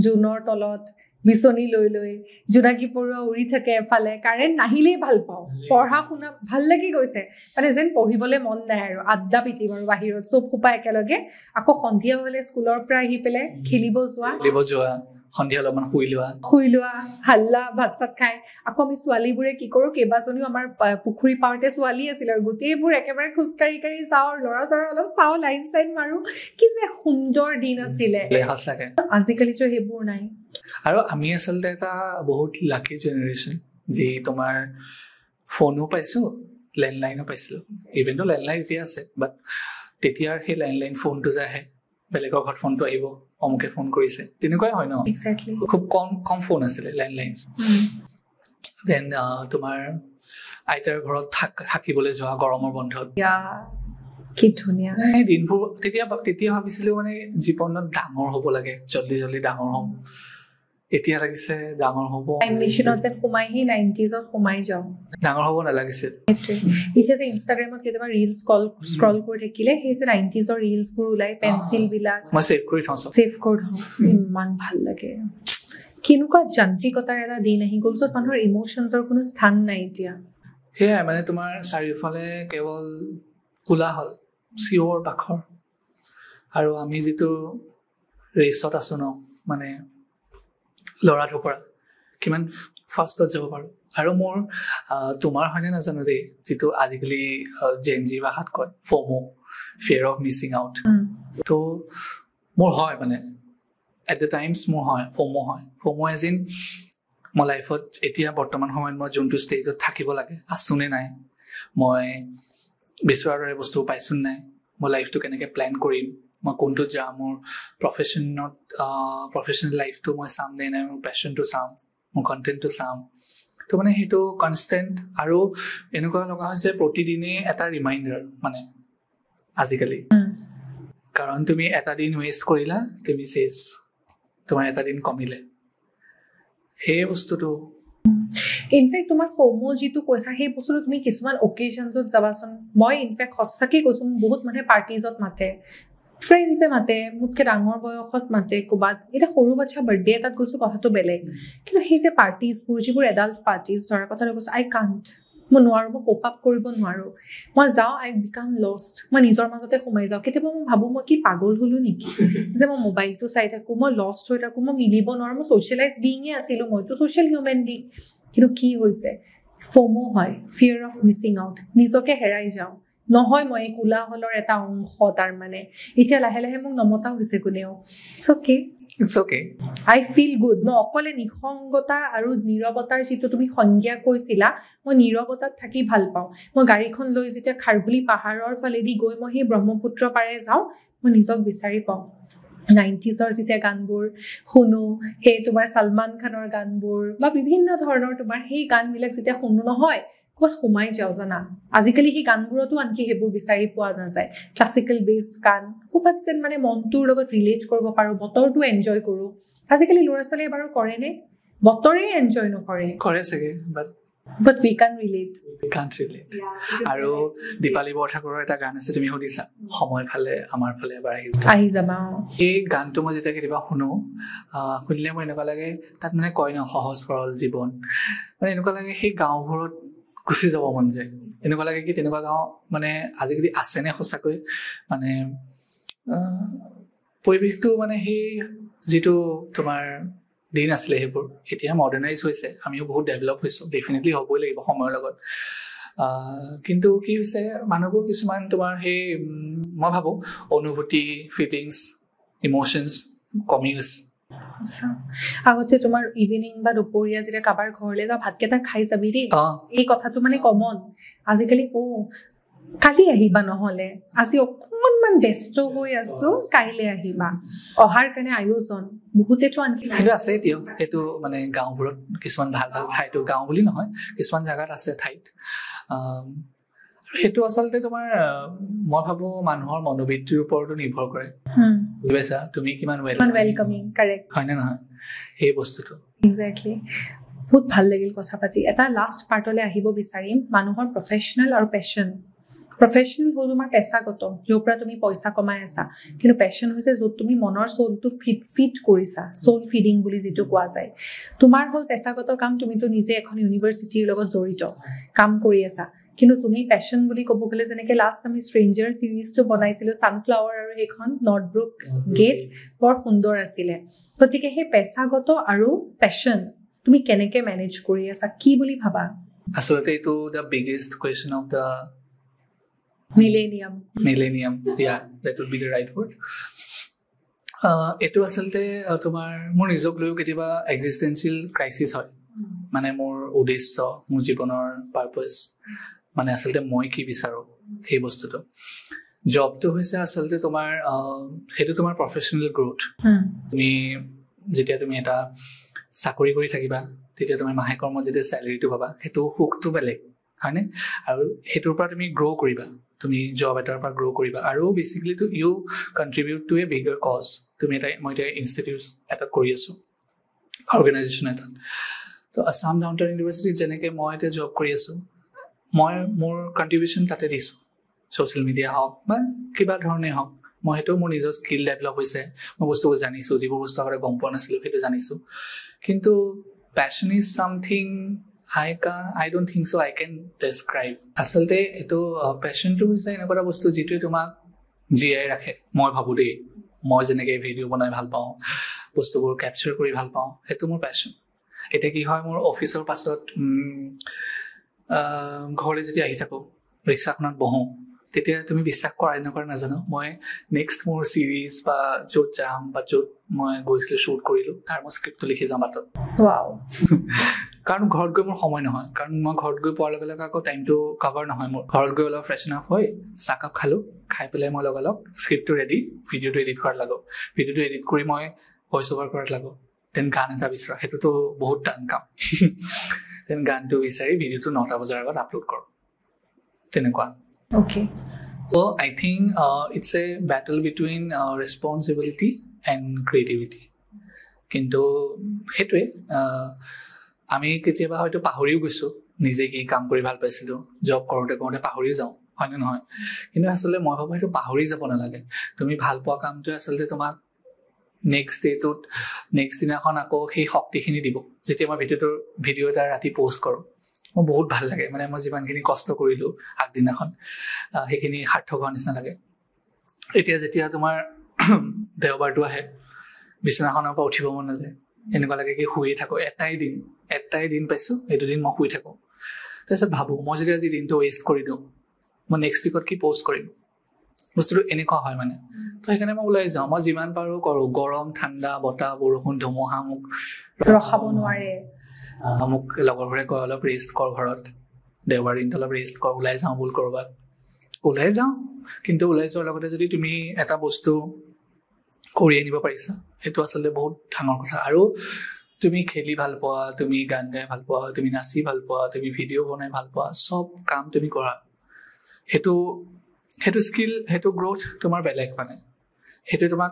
জোনৰ তলত বিচনী লৈ লৈ জোনাকী পৰুৱা উৰি থাকে এফালে, কাৰেণ্ট নাহিলেই ভাল পাওঁ, পঢ়া শুনা ভাল লাগি গৈছে, মানে যেন পঢ়িবলৈ মন নাই, আৰু আড্ডা পিটিম আৰু বাহিৰত চব সোপা একেলগে। আকৌ সন্ধিয়া হ'লে স্কুলৰ পৰা আহি পেলাই খেলিব যোৱা, সন্ধিয়া অলপমান শুই লোৱা, হাল্লা, ভাত চাত খাই। আকৌ আমি ছোৱালীবোৰে কি কৰোঁ, কেইবাজনীও আমাৰ পুখুৰী পাৰতে ছোৱালী আছিল, আৰু গোটেইবোৰ একেবাৰে খোজকাঢ়ি চাওঁ, আৰু ল'ৰা ছোৱালী অলপ চাওঁ, লাইন চাইন মাৰো, কি যে সুন্দৰ দিন আছিলে। আজিকালিতো সেইবোৰ নাই। আৰু আমি আচলতে এটা বহুত লাকি জেনেৰেশ্যন, যি তোমাৰ ফোনো পাইছোঁ, লেণ্ডলাইনো পাইছিলোঁ। ইভেনটো লেণ্ডলাইন এতিয়া আছে, বাট তেতিয়াৰ সেই লেণ্ডলাইন ফোনটো যে আহে, বেলেগৰ ঘৰত ফোনটো আহিব, অমুকে ফোন কৰিছে, তেনেকুৱাই হয় ন। খুব কম ফোন আছিলে লেণ্ডলাইন। দেন তোমাৰ আইতাৰ ঘৰত থাকিবলৈ যোৱা গৰমৰ বন্ধত, কি ধুনীয়া দিনবোৰ। তেতিয়া ভাবিছিলোঁ মানে জীৱনত ডাঙৰ হ'ব লাগে, জল্দি ডাঙৰ হ'ম। এতিয়া লাগিছে ডাঙৰ হ'ব, ডাঙৰ হ'ব নালাগিছিল। এতিয়া যে ইনষ্টাগ্ৰামত কেতিয়াবা ৰিলছ স্ক্ৰল কৰি থাকিলে, সেই যে 90s ৰিলছবোৰ ওলাই, পেঞ্চিল বিলাক মই ছেভ কৰি থওঁ, ইমান ভাল লাগে। কেনেকুৱা যান্ত্ৰিকতাৰ এটা দিন আহি গ'ল, য'ত মানুহৰ ইম'চনছৰ কোনো স্থান নাই এতিয়া। সেয়াই মানে তোমাৰ চাৰিওফালে কেৱল কোলাহল, চিঞৰ বাখৰ, আৰু আমি যিটো ৰেচত আছো ন মানে লৰা ঢোপৰা কিমান ফাষ্টত যাব পাৰো আৰু মোৰ তোমাৰ হয়নে নাজানো দেই যিটো আজিকালি জেনজি ভাষাত কয় ফমো ফিয়াৰ অফ মিছিং আউট তো মোৰ হয় মানে এট দ্য টাইমছ মোৰ হয় ফমো এজ ইন মই লাইফত এতিয়া বৰ্তমান সময়ত মই যোনটো ষ্টেজত থাকিব লাগে আছোনে নাই মই বিচৰাৰ দৰে বস্তু পাইছো নাই মই লাইফটো কেনেকৈ প্লেন কৰিম মই কোনটো যাম মোৰ প্ৰফেশ্যনেল লাইফটো মই চাম নে নাই মোৰ পেশ্যনটো চাম মোৰ কণ্টেণ্টটো চাম তো মানে সেইটো কনষ্টেণ্ট আৰু এনেকুৱা লগা হৈছে প্ৰতিদিনে এটা ৰিমাইণ্ডাৰ মানে আজিকালি কাৰণ তুমি এটা দিন ৱেষ্ট কৰিলা তুমি চেছ তোমাৰ এটা দিন কমিলে সেই বস্তুটো ইনফেক্ট তোমাৰ ফমো যিটো কৈছা সেই বস্তুটো তুমি কিছুমান অকেজনছত যাবাচোন মই ইনফেক্ট সঁচাকৈ কৈছোঁ বহুত মানুহে পাৰ্টিজত মাতে ফ্ৰেণ্ডছে মাতে মোতকৈ ডাঙৰ বয়সত মাতে ক'ৰবাত এতিয়া সৰু বাচ্ছা বাৰ্থডে এটাত গৈছোঁ কথাটো বেলেগ কিন্তু সেই যে পাৰ্টিজবোৰ যিবোৰ এডাল্ট পাৰ্টিজ ধৰাৰ কথাটো কৈছোঁ আই কাণ্ট মই নোৱাৰোঁ মই কোপ আপ কৰিব নোৱাৰোঁ মই যাওঁ আই বিকাম লষ্ট মই নিজৰ মাজতে সোমাই যাওঁ কেতিয়াবা মই ভাবোঁ মই কি পাগল হ'লোঁ নেকি যে মই মোবাইলটো চাই থাকোঁ মই লষ্ট হৈ থাকোঁ মই মিলিব নোৱাৰোঁ মই ছ'চিয়েলাইজ বিঙে আছিলোঁ মইতো ছ'চিয়েল হিউমেন বিং কিন্তু কি হৈছে ফমো হয় ফিয়াৰ অফ মিছিং আউট নিজকে হেৰাই যাওঁ নহয় মই এই কোলাহলৰ এটা অংশ তাৰ মানে এতিয়া লাহে লাহে মোক নমতা হৈছে কোনেও it's okay I feel good মই অকলে নিসংগতা আৰু নীৰৱতাৰ যিটো তুমি সংজ্ঞা কৈছিলা মই নীৰৱতাত থাকি ভাল পাওঁ মই গাড়ীখন লৈ যেতিয়া খাৰঘুলি পাহাৰৰ ফালেদি গৈ মই সেই ব্ৰহ্মপুত্ৰ পাৰে যাওঁ মই নিজক বিচাৰি পাওঁ 90s যেতিয়া গানবোৰ শুনো সেই তোমাৰ সলমান খানৰ গানবোৰ বা বিভিন্ন ধৰণৰ তোমাৰ সেই গানবিলাক যেতিয়া শুনো নহয় ক'ত সোমাই যাওঁ জানা আজিকালি সেই গানবোৰতো আনকি সেইবোৰ বিচাৰি পোৱা নাযায় ক্লাছিকেল বেছ গান ক'ৰবাত যেন মানে মনটোৰ লগত ৰিলেট কৰিব পাৰোঁ বতৰটো এনজয় কৰোঁ আজিকালি ল'ৰা ছোৱালীয়ে বাৰু কৰেনে বতৰে এনজয় নকৰে কৰে চাগে বাট উই কান ৰিলেট আৰু দীপালী বৰঠাকুৰৰ এটা গান আছে তুমি সুধিছা সময় ফালে আমাৰ ফালে এবাৰ আহি যাবা এই গানটো মই যেতিয়া কেতিয়াবা শুনিলে মোৰ এনেকুৱা লাগে তাত মানে কয় ন সহজ সৰল জীৱন মানে এনেকুৱা লাগে সেই গাঁওবোৰত গুচি যাব মন যায় এনেকুৱা লাগে কি তেনেকুৱা গাঁও মানে আজিকালি আছেনে সঁচাকৈ মানে পৰিৱেশটো মানে সেই যিটো তোমাৰ দিন আছিলে সেইবোৰ এতিয়া মডাৰ্ণাইজ হৈছে আমিও বহুত ডেভেলপ হৈছোঁ ডেফিনেটলি হ'বই লাগিব সময়ৰ লগত কিন্তু কি হৈছে মানুহবোৰ কিছুমান তোমাৰ সেই মই ভাবোঁ অনুভূতি ফিলিংছ ইম'শ্যনছ কমি গৈছে আগতে তোমাৰ ইভিনিং বা দুপৰীয়া যেতিয়া কাৰোবাৰ ঘৰলৈ যাওঁ ভাতকেইটা খাই যাবি দেই এই কথাটো মানে কমন আজিকালি কালি আহিবা নহ'লে আজি অকণমান ব্যস্ত হৈ আছো কাইলৈ আহিবা অহাৰ কাৰণে আয়োজন বহুতেতো আনকি কিন্তু আছে এতিয়াও সেইটো মানে গাঁওবোৰত কিছুমান ভাল ভাল ঠাইতো গাঁও বুলি নহয় কিছুমান জেগাত আছে ঠাইত সেইটো আচলতে তোমাৰ মই ভাবো মানুহৰ মনোবৃত্তিৰ ওপৰতো নিৰ্ভৰ কৰে বুজি পাইছা তুমি কিমান ৱেলকামিং কাৰেক্ট হয় নে নহয় সেই বস্তুটো এক্সেক্টলি বহুত ভাল লাগিল কথা পাতি এটা লাষ্ট পাৰ্টলৈ আহিব বিচাৰিম মানুহৰ প্ৰফেশ্যনেল আৰু পেশ্যন প্ৰফেশ্যনেল হ'ল তোমাৰ পেছাগত য'ৰ পৰা তুমি পইচা কমাই আছা কিন্তু পেশ্যন হৈছে য'ত তুমি মনৰ চ'লটো ফিট কৰিছা চ'ল ফিডিং বুলি যিটো কোৱা যায় তোমাৰ হ'ল পেছাগত কাম তুমিতো নিজে এখন ইউনিভাৰ্চিটিৰ লগত জড়িত কাম কৰি আছা কিন্তু তুমি পেশ্যন বুলি ক'ব গ'লে যেনেকৈ লাষ্ট আমি ষ্ট্ৰেঞ্জাৰ ছিৰিজটো বনাইছিলোঁ ছানফ্লাৱাৰ আৰু সেইখন নৰ্থব্ৰুক গেট বৰ সুন্দৰ আছিলে গতিকে সেই পেছাগত আৰু পেশ্যন তুমি কেনেকৈ মেনেজ কৰি আছা কি বুলি ভাবা আচলতে এইটো the biggest question of the millennium yeah that would be the right word এটো আচলতে তোমাৰ মোৰ নিজক লৈও কেতিয়াবা এক্সিষ্টেঞ্চিয়েল ক্ৰাইচিছ হয় মানে মোৰ উদ্দেশ্য মোৰ জীৱনৰ পাৰপাছ মানে আচলতে মই কি বিচাৰোঁ সেই বস্তুটো জবটো হৈছে আচলতে তোমাৰ সেইটো তোমাৰ প্ৰফেশ্যনেল গ্ৰোথ তুমি যেতিয়া তুমি এটা চাকৰি কৰি থাকিবা তেতিয়া তুমি মাহেকৰ মূৰত যেতিয়া চেলাৰীটো পাবা সেইটো সুখটো বেলেগ হয়নে আৰু সেইটোৰ পৰা তুমি গ্ৰ' কৰিবা তুমি জব এটাৰ পৰা গ্ৰ' কৰিবা আৰু basically to you contribute to a bigger cause তুমি মই এতিয়া ইনষ্টিটিউট এটাত কৰি আছোঁ অৰ্গেনাইজেশ্যন এটাত তো আছাম ডাউন টাউন ইউনিভাৰ্চিটিত যেনেকৈ মই এতিয়া জব কৰি আছোঁ মই মোৰ কণ্ট্ৰিবিউশ্যন তাতে দিছোঁ ছ'চিয়েল মিডিয়া হওক বা কিবা ধৰণেই হওক মই সেইটো মোৰ নিজৰ স্কিল ডেভেলপ হৈছে মই বস্তুবোৰ জানিছোঁ যিবোৰ বস্তু আগতে গম পোৱা নাছিলোঁ সেইটো জানিছোঁ কিন্তু passion is something I don't think so I can describe আচলতে এইটো পেশ্যনটো হৈছে এনেকুৱা এটা বস্তু যিটোৱে তোমাক জীয়াই ৰাখে মই ভাবোঁ দেই মই যেনেকৈ ভিডিঅ' বনাই ভাল পাওঁ বস্তুবোৰ কেপচাৰ কৰি ভাল পাওঁ সেইটো মোৰ পেশ্যন এতিয়া কি হয় মোৰ অফিচৰ পাছত ঘৰলৈ যেতিয়া আহি থাকোঁ ৰিক্সাখনত বহোঁ তেতিয়া তুমি বিশ্বাস কৰা নকৰা নাজানো মই নেক্সট মোৰ ছিৰিজ বা য'ত যাম বা য'ত মই গৈছিলোঁ শ্বুট কৰিলোঁ তাৰ মই স্ক্ৰিপ্টটো লিখি যাম বাটত কাৰণ ঘৰত গৈ মোৰ সময় নহয় কাৰণ মই ঘৰত গৈ পোৱাৰ লগে লগে আকৌ টাইমটো কভাৰ নহয় মোৰ ঘৰত গৈ অলপ ফ্ৰেছন আপ হৈ চাহকাপ খালোঁ খাই পেলাই মই লগালগ স্ক্ৰিপ্টটো ৰেডি ভিডিঅ'টো এডিট কৰাত লাগো ভিডিঅ'টো এডিট কৰি মই ভইচ অভাৰ কৰাত লাগো দেন গান এটা বিচৰা সেইটোতো বহুত টান কাম দেন গানটো বিচাৰি ভিডিঅ'টো 9টা বজাৰ আগত আপলোড কৰোঁ তেনেকুৱা Okay. So I think it's a battle between responsibility and creativity. কিন্তু সেইটোৱে আমি কেতিয়াবা হয়তো পাহৰিও গৈছোঁ নিজে কি কাম কৰি ভাল পাইছিলোঁ জব কৰোঁতে কৰোঁতে পাহৰিও যাওঁ হয়নে নহয় কিন্তু আচলতে মই ভাবোঁ সেইটো পাহৰি যাব নালাগে তুমি ভাল পোৱা কামটোৱে আচলতে তোমাক নেক্সট ডেটোত নেক্সট দিনাখন আকৌ সেই শক্তিখিনি দিব যেতিয়া মই ভিডিঅ' এটা ৰাতি পষ্ট কৰোঁ মোৰ বহুত ভাল লাগে মানে মই যিমানখিনি কষ্ট কৰিলোঁ আগদিনাখন সেইখিনি সাৰ্থক হোৱাৰ নিচিনা লাগে এতিয়া যেতিয়া তোমাৰ দেওবাৰটো আহে বিচনাখনৰ পৰা উঠিব মন নাযায় এনেকুৱা লাগে কি শুয়ে থাকোঁ এটাই দিন পাইছোঁ সেইটো দিন মই শুই থাকোঁ তাৰপিছত ভাবোঁ মই যদি আজি দিনটো ৱেষ্ট কৰি দিওঁ মই নেক্সট উইকত কি পষ্ট কৰিম বস্তুটো এনেকুৱা হয় মানে তো সেইকাৰণে মই ওলাই যাওঁ মই যিমান পাৰোঁ কৰোঁ গৰম ঠাণ্ডা বতাহ বৰষুণ ধুমুহা মোক ৰখাব নোৱাৰে মোক লগৰবোৰে কয় অলপ ৰেষ্ট কৰ ঘৰত দেওবাৰ দিনটো অলপ ৰেষ্ট কৰ ওলাই যাওঁ ব'ল ক'ৰবাত ওলাই যাওঁ কিন্তু ওলাই যোৱাৰ লগতে যদি তুমি এটা বস্তু কৰি আনিব পাৰিছা সেইটো আচলতে বহুত ডাঙৰ কথা আৰু তুমি খেলি ভাল পোৱা তুমি গান গাই ভাল পোৱা তুমি নাচি ভাল পোৱা তুমি ভিডিঅ' বনাই ভাল পোৱা চব কাম তুমি কৰা সেইটো স্কিল সেইটো গ্ৰ'থ তোমাৰ বেলেগ মানে সেইটো তোমাক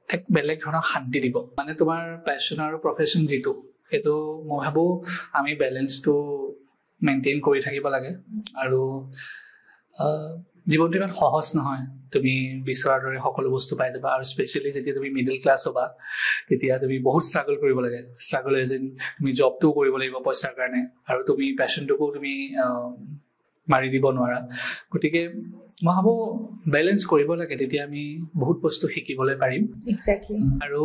এক বেলেগ ধৰণৰ শান্তি দিব মানে তোমাৰ পেশ্যন আৰু প্ৰফেশ্যন যিটো সেইটো মই ভাবোঁ আমি বেলেঞ্চটো মেইনটেইন কৰি থাকিব লাগে আৰু জীৱনটো ইমান সহজ নহয় তুমি বিচৰাৰ দৰে সকলো বস্তু পাই যাবা আৰু স্পেচিয়েলি যেতিয়া তুমি মিডল ক্লাছ হ'বা তেতিয়া তুমি বহুত ষ্ট্ৰাগল কৰিব লাগে ষ্ট্ৰাগল এজ ইন তুমি জবটোও কৰিব লাগিব পইচাৰ কাৰণে আৰু তুমি পেশ্যনটোকো তুমি মাৰি দিব নোৱাৰা গতিকে মই ভাবোঁ বেলেঞ্চ কৰিব লাগে তেতিয়া আমি বহুত বস্তু শিকিবলৈ পাৰিম আৰু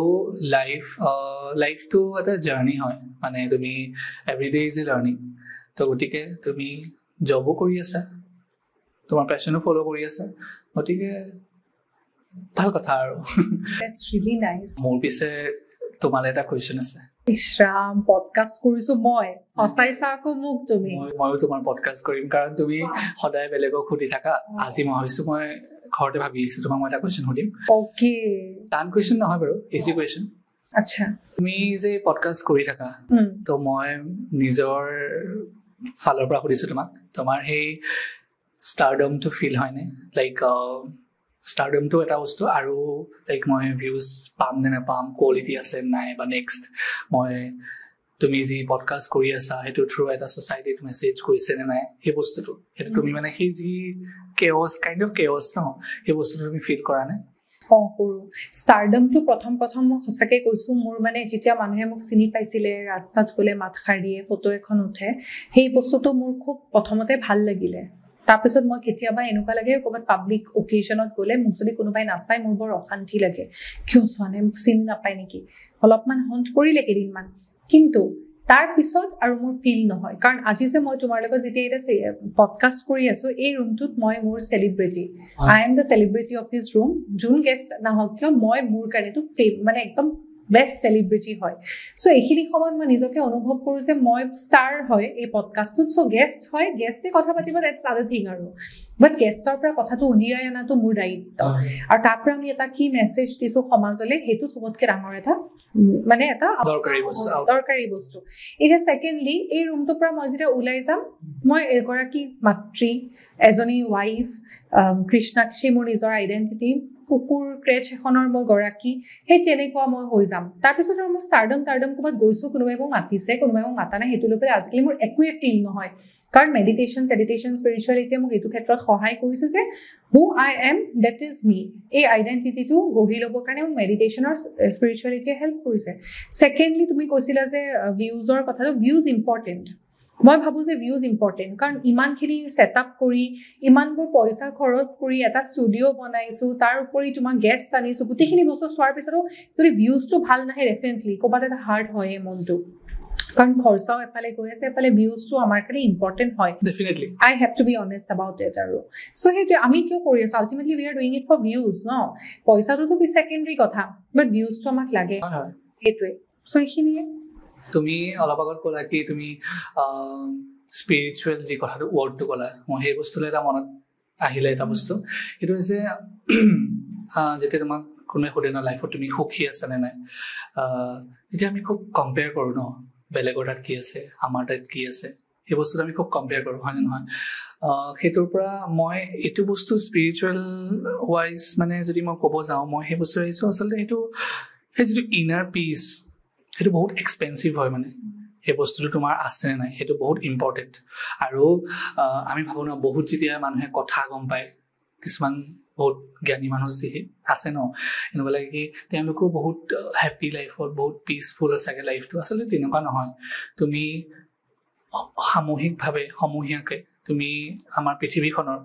লাইফটো এটা জাৰ্ণি হয় মানে তুমি এভৰিডে ইজ এ লাৰ্ণিং তো গতিকে তুমি জবো কৰি আছা তোমাৰ পেশ্যনো ফ'ল' কৰি আছা গতিকে ভাল কথা আৰু মোৰ পিছে তোমালৈ এটা কুৱেশ্যন আছে ইছৰাম পডকাষ্ট কৰিছো মই ফচাইছা আকৌ মোক তুমি ময়ো তোমাৰ পডকাষ্ট কৰিম কাৰণ তুমি সদায় বেলেগক সুধি থাকা আজি মই ভাবিছোঁ মই ঘৰতে ভাবি আহিছোঁ তোমাক মই এটা কুৱেশ্যন সুধিম অ'কে টান কুৱেশ্যন নহয় বাৰু ইজি কুৱেশ্যন আচ্ছা তুমি যে পডকাষ্ট কৰি থাকা তো মই নিজৰ ফালৰ পৰা সুধিছোঁ তোমাক তোমাৰ সেই ষ্টাৰডমটো ফিল হয়নে লাইক ষ্টাৰডমটো এটা বস্তু আৰু লাইক মই ভিউজ পাম নে নাপাম কোৱালিটি আছে নাই বা নেক্সট মই তুমি যি পডকাষ্ট কৰি আছা সেইটো থ্ৰু এটা ছ'চাইটিত মেছেজ কৰিছে নে নাই সেই বস্তুটো সেইটো তুমি মানে সেই যি কেঅছ কাইণ্ড অফ কেঅছ ন সেই বস্তুটো তুমি ফিল কৰা নে কৰোঁ ষ্টাৰডমটো প্ৰথম মই সঁচাকৈ কৈছোঁ মোৰ মানে যেতিয়া মানুহে মোক চিনি পাইছিলে ৰাস্তাত গ'লে মাত খাৰ দিয়ে ফটো এখন উঠে সেই বস্তুটো মোৰ খুব প্ৰথমতে ভাল লাগিলে তাৰপিছত মই কেতিয়াবা এনেকুৱা লাগে ক'ৰবাত পাব্লিক অকেজনত গ'লে মোক যদি কোনোবাই নাচায় মোৰ বৰ অশান্তি লাগে কিয় চোৱা নাই মোক চিনি নাপায় নেকি অলপমান হণ্ট কৰিলে কেইদিনমান কিন্তু তাৰপিছত আৰু মোৰ ফিল নহয় কাৰণ আজি যে মই তোমাৰ লগত যেতিয়া এতিয়া পডকাষ্ট কৰি আছোঁ এই ৰুমটোত মই মোৰ celebrity I am the celebrity of this room যোন গেষ্ট নাহক কিয় মই মোৰ কাৰণেতো মানে একদম বেষ্ট চেলিব্ৰিটি হয় চ' এইখিনি সময়ত মই নিজকে অনুভৱ কৰোঁ যে মই ষ্টাৰ হয় এই পডকাষ্টটোত চ' গেষ্ট হয় গেষ্টে কথা পাতিব দেটছ আদাৰ থিং আৰু বাট গেষ্টৰ পৰা কথাটো উলিয়াই অনাটো মোৰ দায়িত্ব আৰু তাৰ পৰা আমি এটা কি মেছেজ দিছোঁ সমাজলৈ সেইটো চবতকৈ ডাঙৰ এটা মানে এটা দৰকাৰী বস্তু এতিয়া ছেকেণ্ডলি এই ৰুমটোৰ পৰা মই যেতিয়া ওলাই যাম মই এগৰাকী মাতৃ এজনী ৱাইফ কৃষ্ণাক্ষী মোৰ নিজৰ আইডেণ্টিটি কুকুৰ ক্ৰেচ এখনৰ মই গৰাকী সেই তেনেকুৱা মই হৈ যাম তাৰপিছত আৰু মোৰ ষ্টাৰডম ক'ৰবাত গৈছোঁ কোনোবাই মোক মাতিছে কোনোবাই মোক মাতা নাই সেইটো লৈ পেলাই আজিকালি মোৰ একোৱে ফিল নহয় কাৰণ মেডিটেশ্যন স্পিৰিচুৱেলিটিয়ে মোক এইটো ক্ষেত্ৰত সহায় কৰিছে যে who I am that is me এই আইডেণ্টিটিটো গঢ়ি ল'বৰ কাৰণে মোক মেডিটেশ্যনৰ স্পিৰিচুৱেলিটিয়ে হেল্প কৰিছে ছেকেণ্ডলি তুমি কৈছিলা যে ভিউজৰ কথাটো ভিউজ ইম্পৰ্টেণ্ট মই ভাবো যে ভিউজ ইম্পৰ্টেণ্ট, কাৰণ ইমানখিনি ছেটআপ কৰি ইমানবোৰ পইচা খৰচ কৰি এটা ষ্টুডিঅ' বনাইছো, তাৰ উপৰি তোমাক গেষ্ট আনিছো, গোটেইখিনি বস্তু চোৱাৰ পিছতো যদি ভিউজটো ভাল নাহে ডেফিনেটলি ক'ৰবাত এটা হাৰ্ড হয় মনটো, কাৰণ খৰচাও এফালে গৈ আছে, এফালে ভিউজটো আমাৰ কাৰণে ইম্পৰ্টেণ্ট হয় definitely. I have to be honest about it. আৰু চ' সেইটোৱে আমি কিয় কৰি আছো, ultimately we are doing it for views ন, পইচাটোতো ছেকেণ্ডেৰী কথা, বাট ভিউজটো আমাক লাগে, সেইটোৱে। চ' এইখিনিয়ে তুমি অলপ আগত ক'লা কি তুমি স্পিৰিচুৱেল যি কথাটো ৱৰ্ডটো ক'লা, মই সেই বস্তুলৈ এটা মনত আহিলে এটা বস্তু, সেইটো হৈছে যেতিয়া তোমাক কোনোৱে সোধে ন লাইফত তুমি সুখী আছা নে নাই, তেতিয়া আমি খুব কম্পেয়াৰ কৰোঁ ন, বেলেগৰ তাত কি আছে আমাৰ তাত কি আছে, সেই বস্তুটো আমি খুব কম্পেয়াৰ কৰোঁ, হয়নে নহয়? সেইটোৰ পৰা মই এইটো বস্তু স্পিৰিচুৱেল ৱাইজ মানে যদি মই ক'ব যাওঁ, মই সেই বস্তু আহিছোঁ আচলতে সেইটো সেই যিটো ইনাৰ পিচ সেইটো বহুত এক্সপেঞ্চিভ হয়, মানে সেই বস্তুটো তোমাৰ আছে নে নাই সেইটো বহুত ইম্পৰ্টেণ্ট। আৰু আমি ভাবোঁ ন বহুত যেতিয়া মানুহে কথা গম পায়, কিছুমান বহুত জ্ঞানী মানুহ যি আছে ন, এনেকুৱা লাগে কি তেওঁলোকো বহুত হেপ্পী লাইফত বহুত পিচফুল চাগে লাইফটো, আচলতে তেনেকুৱা নহয়। তুমি সামূহিকভাৱে সমূহীয়াকৈ তুমি আমাৰ পৃথিৱীখনৰ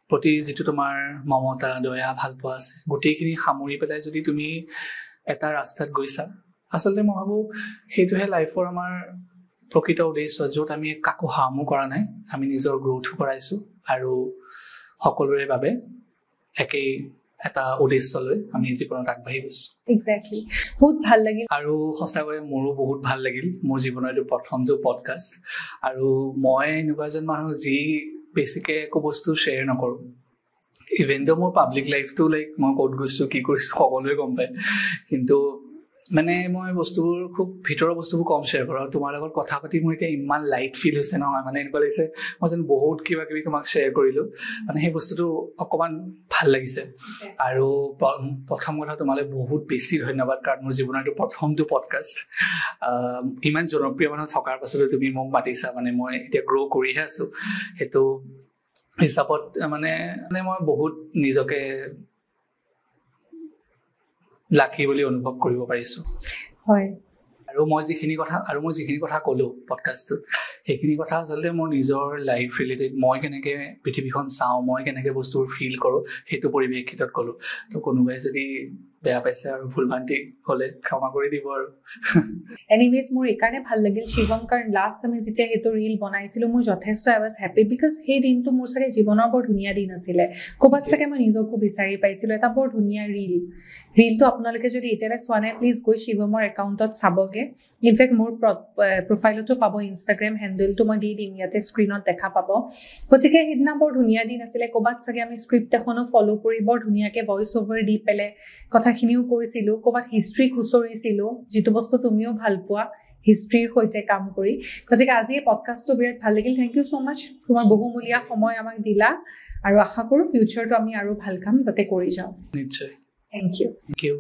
প্ৰতি যিটো তোমাৰ মমতা দয়া ভালপোৱা আছে গোটেইখিনি সামৰি পেলাই যদি তুমি এটা ৰাস্তাত গৈছা, আচলতে মই ভাবোঁ সেইটোহে লাইফৰ আমাৰ প্ৰকৃত উদ্দেশ্য, য'ত আমি কাকো হাৰ্মো কৰা নাই, আমি নিজৰ গ্ৰথো কৰাইছোঁ আৰু সকলোৰে বাবে একেই এটা উদ্দেশ্য লৈ আমি জীৱনত আগবাঢ়ি গৈছোঁ। এক্সেক্টলি, বহুত ভাল লাগিল। আৰু সঁচাকৈ মোৰো বহুত ভাল লাগিল, মোৰ জীৱনৰ এইটো প্ৰথমটো পডকাষ্ট, আৰু মই এনেকুৱা এজন মানুহ যি বেছিকৈ একো বস্তু শ্বেয়াৰ নকৰোঁ, ইভেন দ' মোৰ পাব্লিক লাইফটো লাইক মই ক'ত গৈছোঁ কি কৰিছোঁ সকলোৱে গম পায়, কিন্তু মানে মই বস্তুবোৰ খুব ভিতৰৰ বস্তুবোৰ কম শ্বেয়াৰ কৰোঁ। আৰু তোমাৰ লগত কথা পাতি মোৰ এতিয়া ইমান লাইট ফিল হৈছে নহয়, মানে এনেকুৱা লাগিছে মই যেন বহুত কিবা কিবি তোমাক শ্বেয়াৰ কৰিলোঁ, মানে সেই বস্তুটো অকণমান ভাল লাগিছে। আৰু প্ৰথম কথা তোমালৈ বহুত বেছি ধন্যবাদ, কাৰণ মোৰ জীৱনৰ এইটো প্ৰথমটো পডকাষ্ট, ইমান জনপ্ৰিয় মানুহ থকাৰ পাছতো তুমি মোক মাতিছা, মানে মই এতিয়া গ্ৰ' কৰিহে আছোঁ, সেইটো হিচাপত মানে মই বহুত নিজকে লাকি বুলি অনুভৱ কৰিব পাৰিছোঁ। হয়, আৰু মই যিখিনি কথা ক'লোঁ পডকাষ্টটোত, সেইখিনি কথা আচলতে মোৰ নিজৰ লাইফ ৰিলেটেড, মই কেনেকৈ পৃথিৱীখন চাওঁ, মই কেনেকৈ বস্তুবোৰ ফিল কৰোঁ, সেইটো পৰিৱেশিতত ক'লোঁ। তো কোনোবাই যদি বেয়া পাইছে আৰু ভুল ভ্ৰান্তি হ'লে ক্ষমা কৰি দিব আৰু। এনিৱেজ, মোৰ এইকাৰণে ভাল লাগিল শিৱম, কাৰণ লাষ্ট আমি যেতিয়া সেইটো ৰিল বনাইছিলোঁ মোৰ যথেষ্ট আই ৱাজ হেপ্পী, বিকজ সেই দিনটো মোৰ চাগে জীৱনৰ বৰ ধুনীয়া দিন আছিলে, ক'ৰবাত চাগে মই নিজকো বিচাৰি পাইছিলোঁ, এটা বৰ ধুনীয়া ৰিলটো আপোনালোকে যদি এতিয়ালৈ চোৱা নাই প্লিজ গৈ শিৱমৰ একাউণ্টত চাবগৈ। ইনফেক্ট মোৰ প্ৰফাইলতো পাব, ইনষ্টাগ্ৰাম হেণ্ডেলটো মই দি দিম, ইয়াতে স্ক্ৰীণত দেখা পাব। গতিকে সেইদিনা বৰ ধুনীয়া দিন আছিলে, ক'ৰবাত চাগে আমি স্ক্ৰিপ্ট এখনো ফ'ল' কৰি বৰ ধুনীয়াকৈ ভইচ অভাৰ দি পেলাই কথাখিনিও কৈছিলোঁ, ক'ৰবাত হিষ্ট্ৰী খুচৰিছিলোঁ, যিটো বস্তু তুমিও ভাল পোৱা হিষ্ট্ৰীৰ সৈতে কাম কৰি। গতিকে আজি এই পডকাষ্টটো বিৰাট ভাল লাগিল। থেংক ইউ ছ' মাছ, তোমাৰ বহুমূলীয়া সময় আমাক দিলা, আৰু আশা কৰোঁ ফিউচাৰটো আমি আৰু ভাল কাম যাতে কৰি যাওঁ। নিশ্চয়, থেংক ইউ।